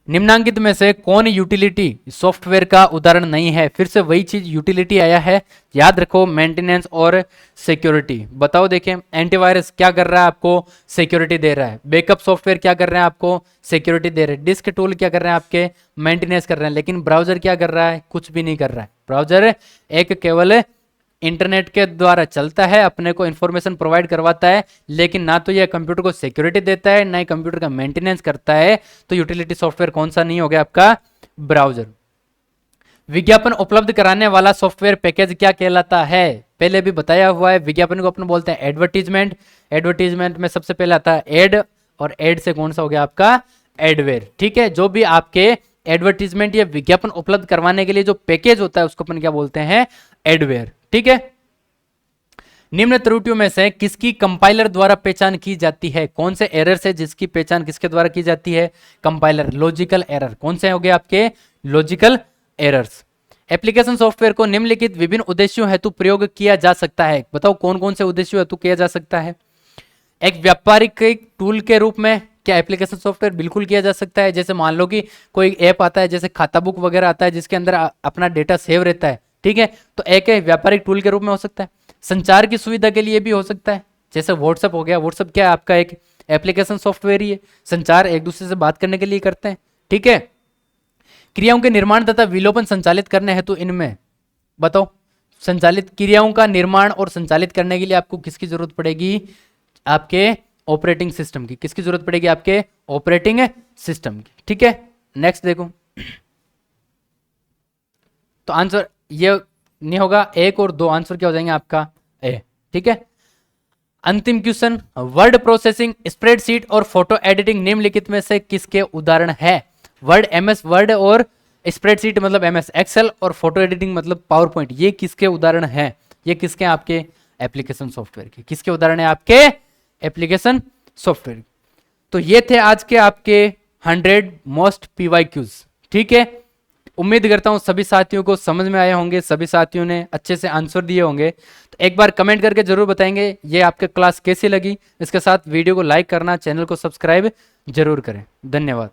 निम्नांकित में से कौन यूटिलिटी सॉफ्टवेयर का उदाहरण नहीं है? फिर से वही चीज यूटिलिटी आया है, याद रखो, मेंटेनेंस और सिक्योरिटी। बताओ, देखें, एंटीवायरस क्या कर रहा है आपको? सिक्योरिटी दे रहा है। बैकअप सॉफ्टवेयर क्या कर रहे हैं आपको? सिक्योरिटी दे रहे हैं। डिस्क टूल क्या कर रहे हैं आपके? मेंटेनेंस कर रहे हैं। लेकिन ब्राउजर क्या कर रहा है? कुछ भी नहीं कर रहा है। ब्राउजर एक केवल इंटरनेट के द्वारा चलता है, अपने को इंफॉर्मेशन प्रोवाइड करवाता है, लेकिन ना तो यह कंप्यूटर को सिक्योरिटी देता है, ना ही कंप्यूटर का मेंटेनेंस करता है। तो यूटिलिटी सॉफ्टवेयर कौन सा नहीं हो गया आपका? ब्राउजर। विज्ञापन उपलब्ध कराने वाला सॉफ्टवेयर पैकेज क्या कहलाता है? पहले भी बताया हुआ है। विज्ञापन को अपन बोलते हैं एडवर्टीजमेंट। एडवर्टीजमेंट में सबसे पहले आता है एड, और एड से कौन सा हो गया आपका? एडवेयर। ठीक है। जो भी आपके एडवर्टीजमेंट या विज्ञापन उपलब्ध करवाने के लिए जो पैकेज होता है उसको अपन क्या बोलते हैं? एडवेयर। ठीक है। निम्न त्रुटियों में से किसकी कंपाइलर द्वारा पहचान की जाती है? कौन से एरर से जिसकी पहचान किसके द्वारा की जाती है? कंपाइलर। Logical error. कौन से हो गए आपके? Logical errors. एप्लीकेशन सॉफ्टवेयर को निम्नलिखित विभिन्न उद्देश्यों हेतु प्रयोग किया जा सकता है। बताओ कौन कौन से उद्देश्यों हेतु किया जा सकता है? एक व्यापारिक टूल के रूप में क्या एप्लीकेशन सॉफ्टवेयर बिल्कुल किया जा सकता है। जैसे मान लो कि कोई ऐप आता है, जैसे खाता बुक वगैरह आता है, जिसके अंदर अपना डेटा सेव रहता है। ठीक है, तो एक व्यापारिक टूल के रूप में हो सकता है। संचार की सुविधा के लिए भी हो सकता है, जैसे व्हाट्सएप हो गया। व्हाट्सएप क्या है आपका? एक एप्लीकेशन सॉफ्टवेयर ही है। संचार एक दूसरे से बात करने के लिए करते हैं। ठीक है। क्रियाओं के निर्माण तथा विलोपन संचालित करने हेतु इनमें बताओ, संचालित क्रियाओं का निर्माण और संचालित करने के लिए आपको किसकी जरूरत पड़ेगी? आपके ऑपरेटिंग सिस्टम की। किसकी जरूरत पड़ेगी? आपके ऑपरेटिंग सिस्टम की। ठीक है। नेक्स्ट देखो, तो आंसर ये नहीं होगा। एक और दो आंसर क्या हो जाएंगे आपका? ए। ठीक है। अंतिम क्वेश्चन, वर्ड प्रोसेसिंग, स्प्रेडशीट और फोटो एडिटिंग निम्नलिखित में से किसके उदाहरण है? वर्ड, MS वर्ड, और स्प्रेडशीट मतलब MS एक्सेल, और फोटो एडिटिंग मतलब पावर पॉइंट, ये किसके उदाहरण है? ये किसके? आपके एप्लीकेशन सॉफ्टवेयर के। किसके उदाहरण है? आपके एप्लीकेशन सॉफ्टवेयर। तो ये थे आज के आपके 100 मोस्ट PYQs। ठीक है। उम्मीद करता हूं सभी साथियों को समझ में आए होंगे, सभी साथियों ने अच्छे से आंसर दिए होंगे। तो एक बार कमेंट करके जरूर बताएंगे ये आपके क्लास कैसी लगी। इसके साथ वीडियो को लाइक करना, चैनल को सब्सक्राइब जरूर करें। धन्यवाद।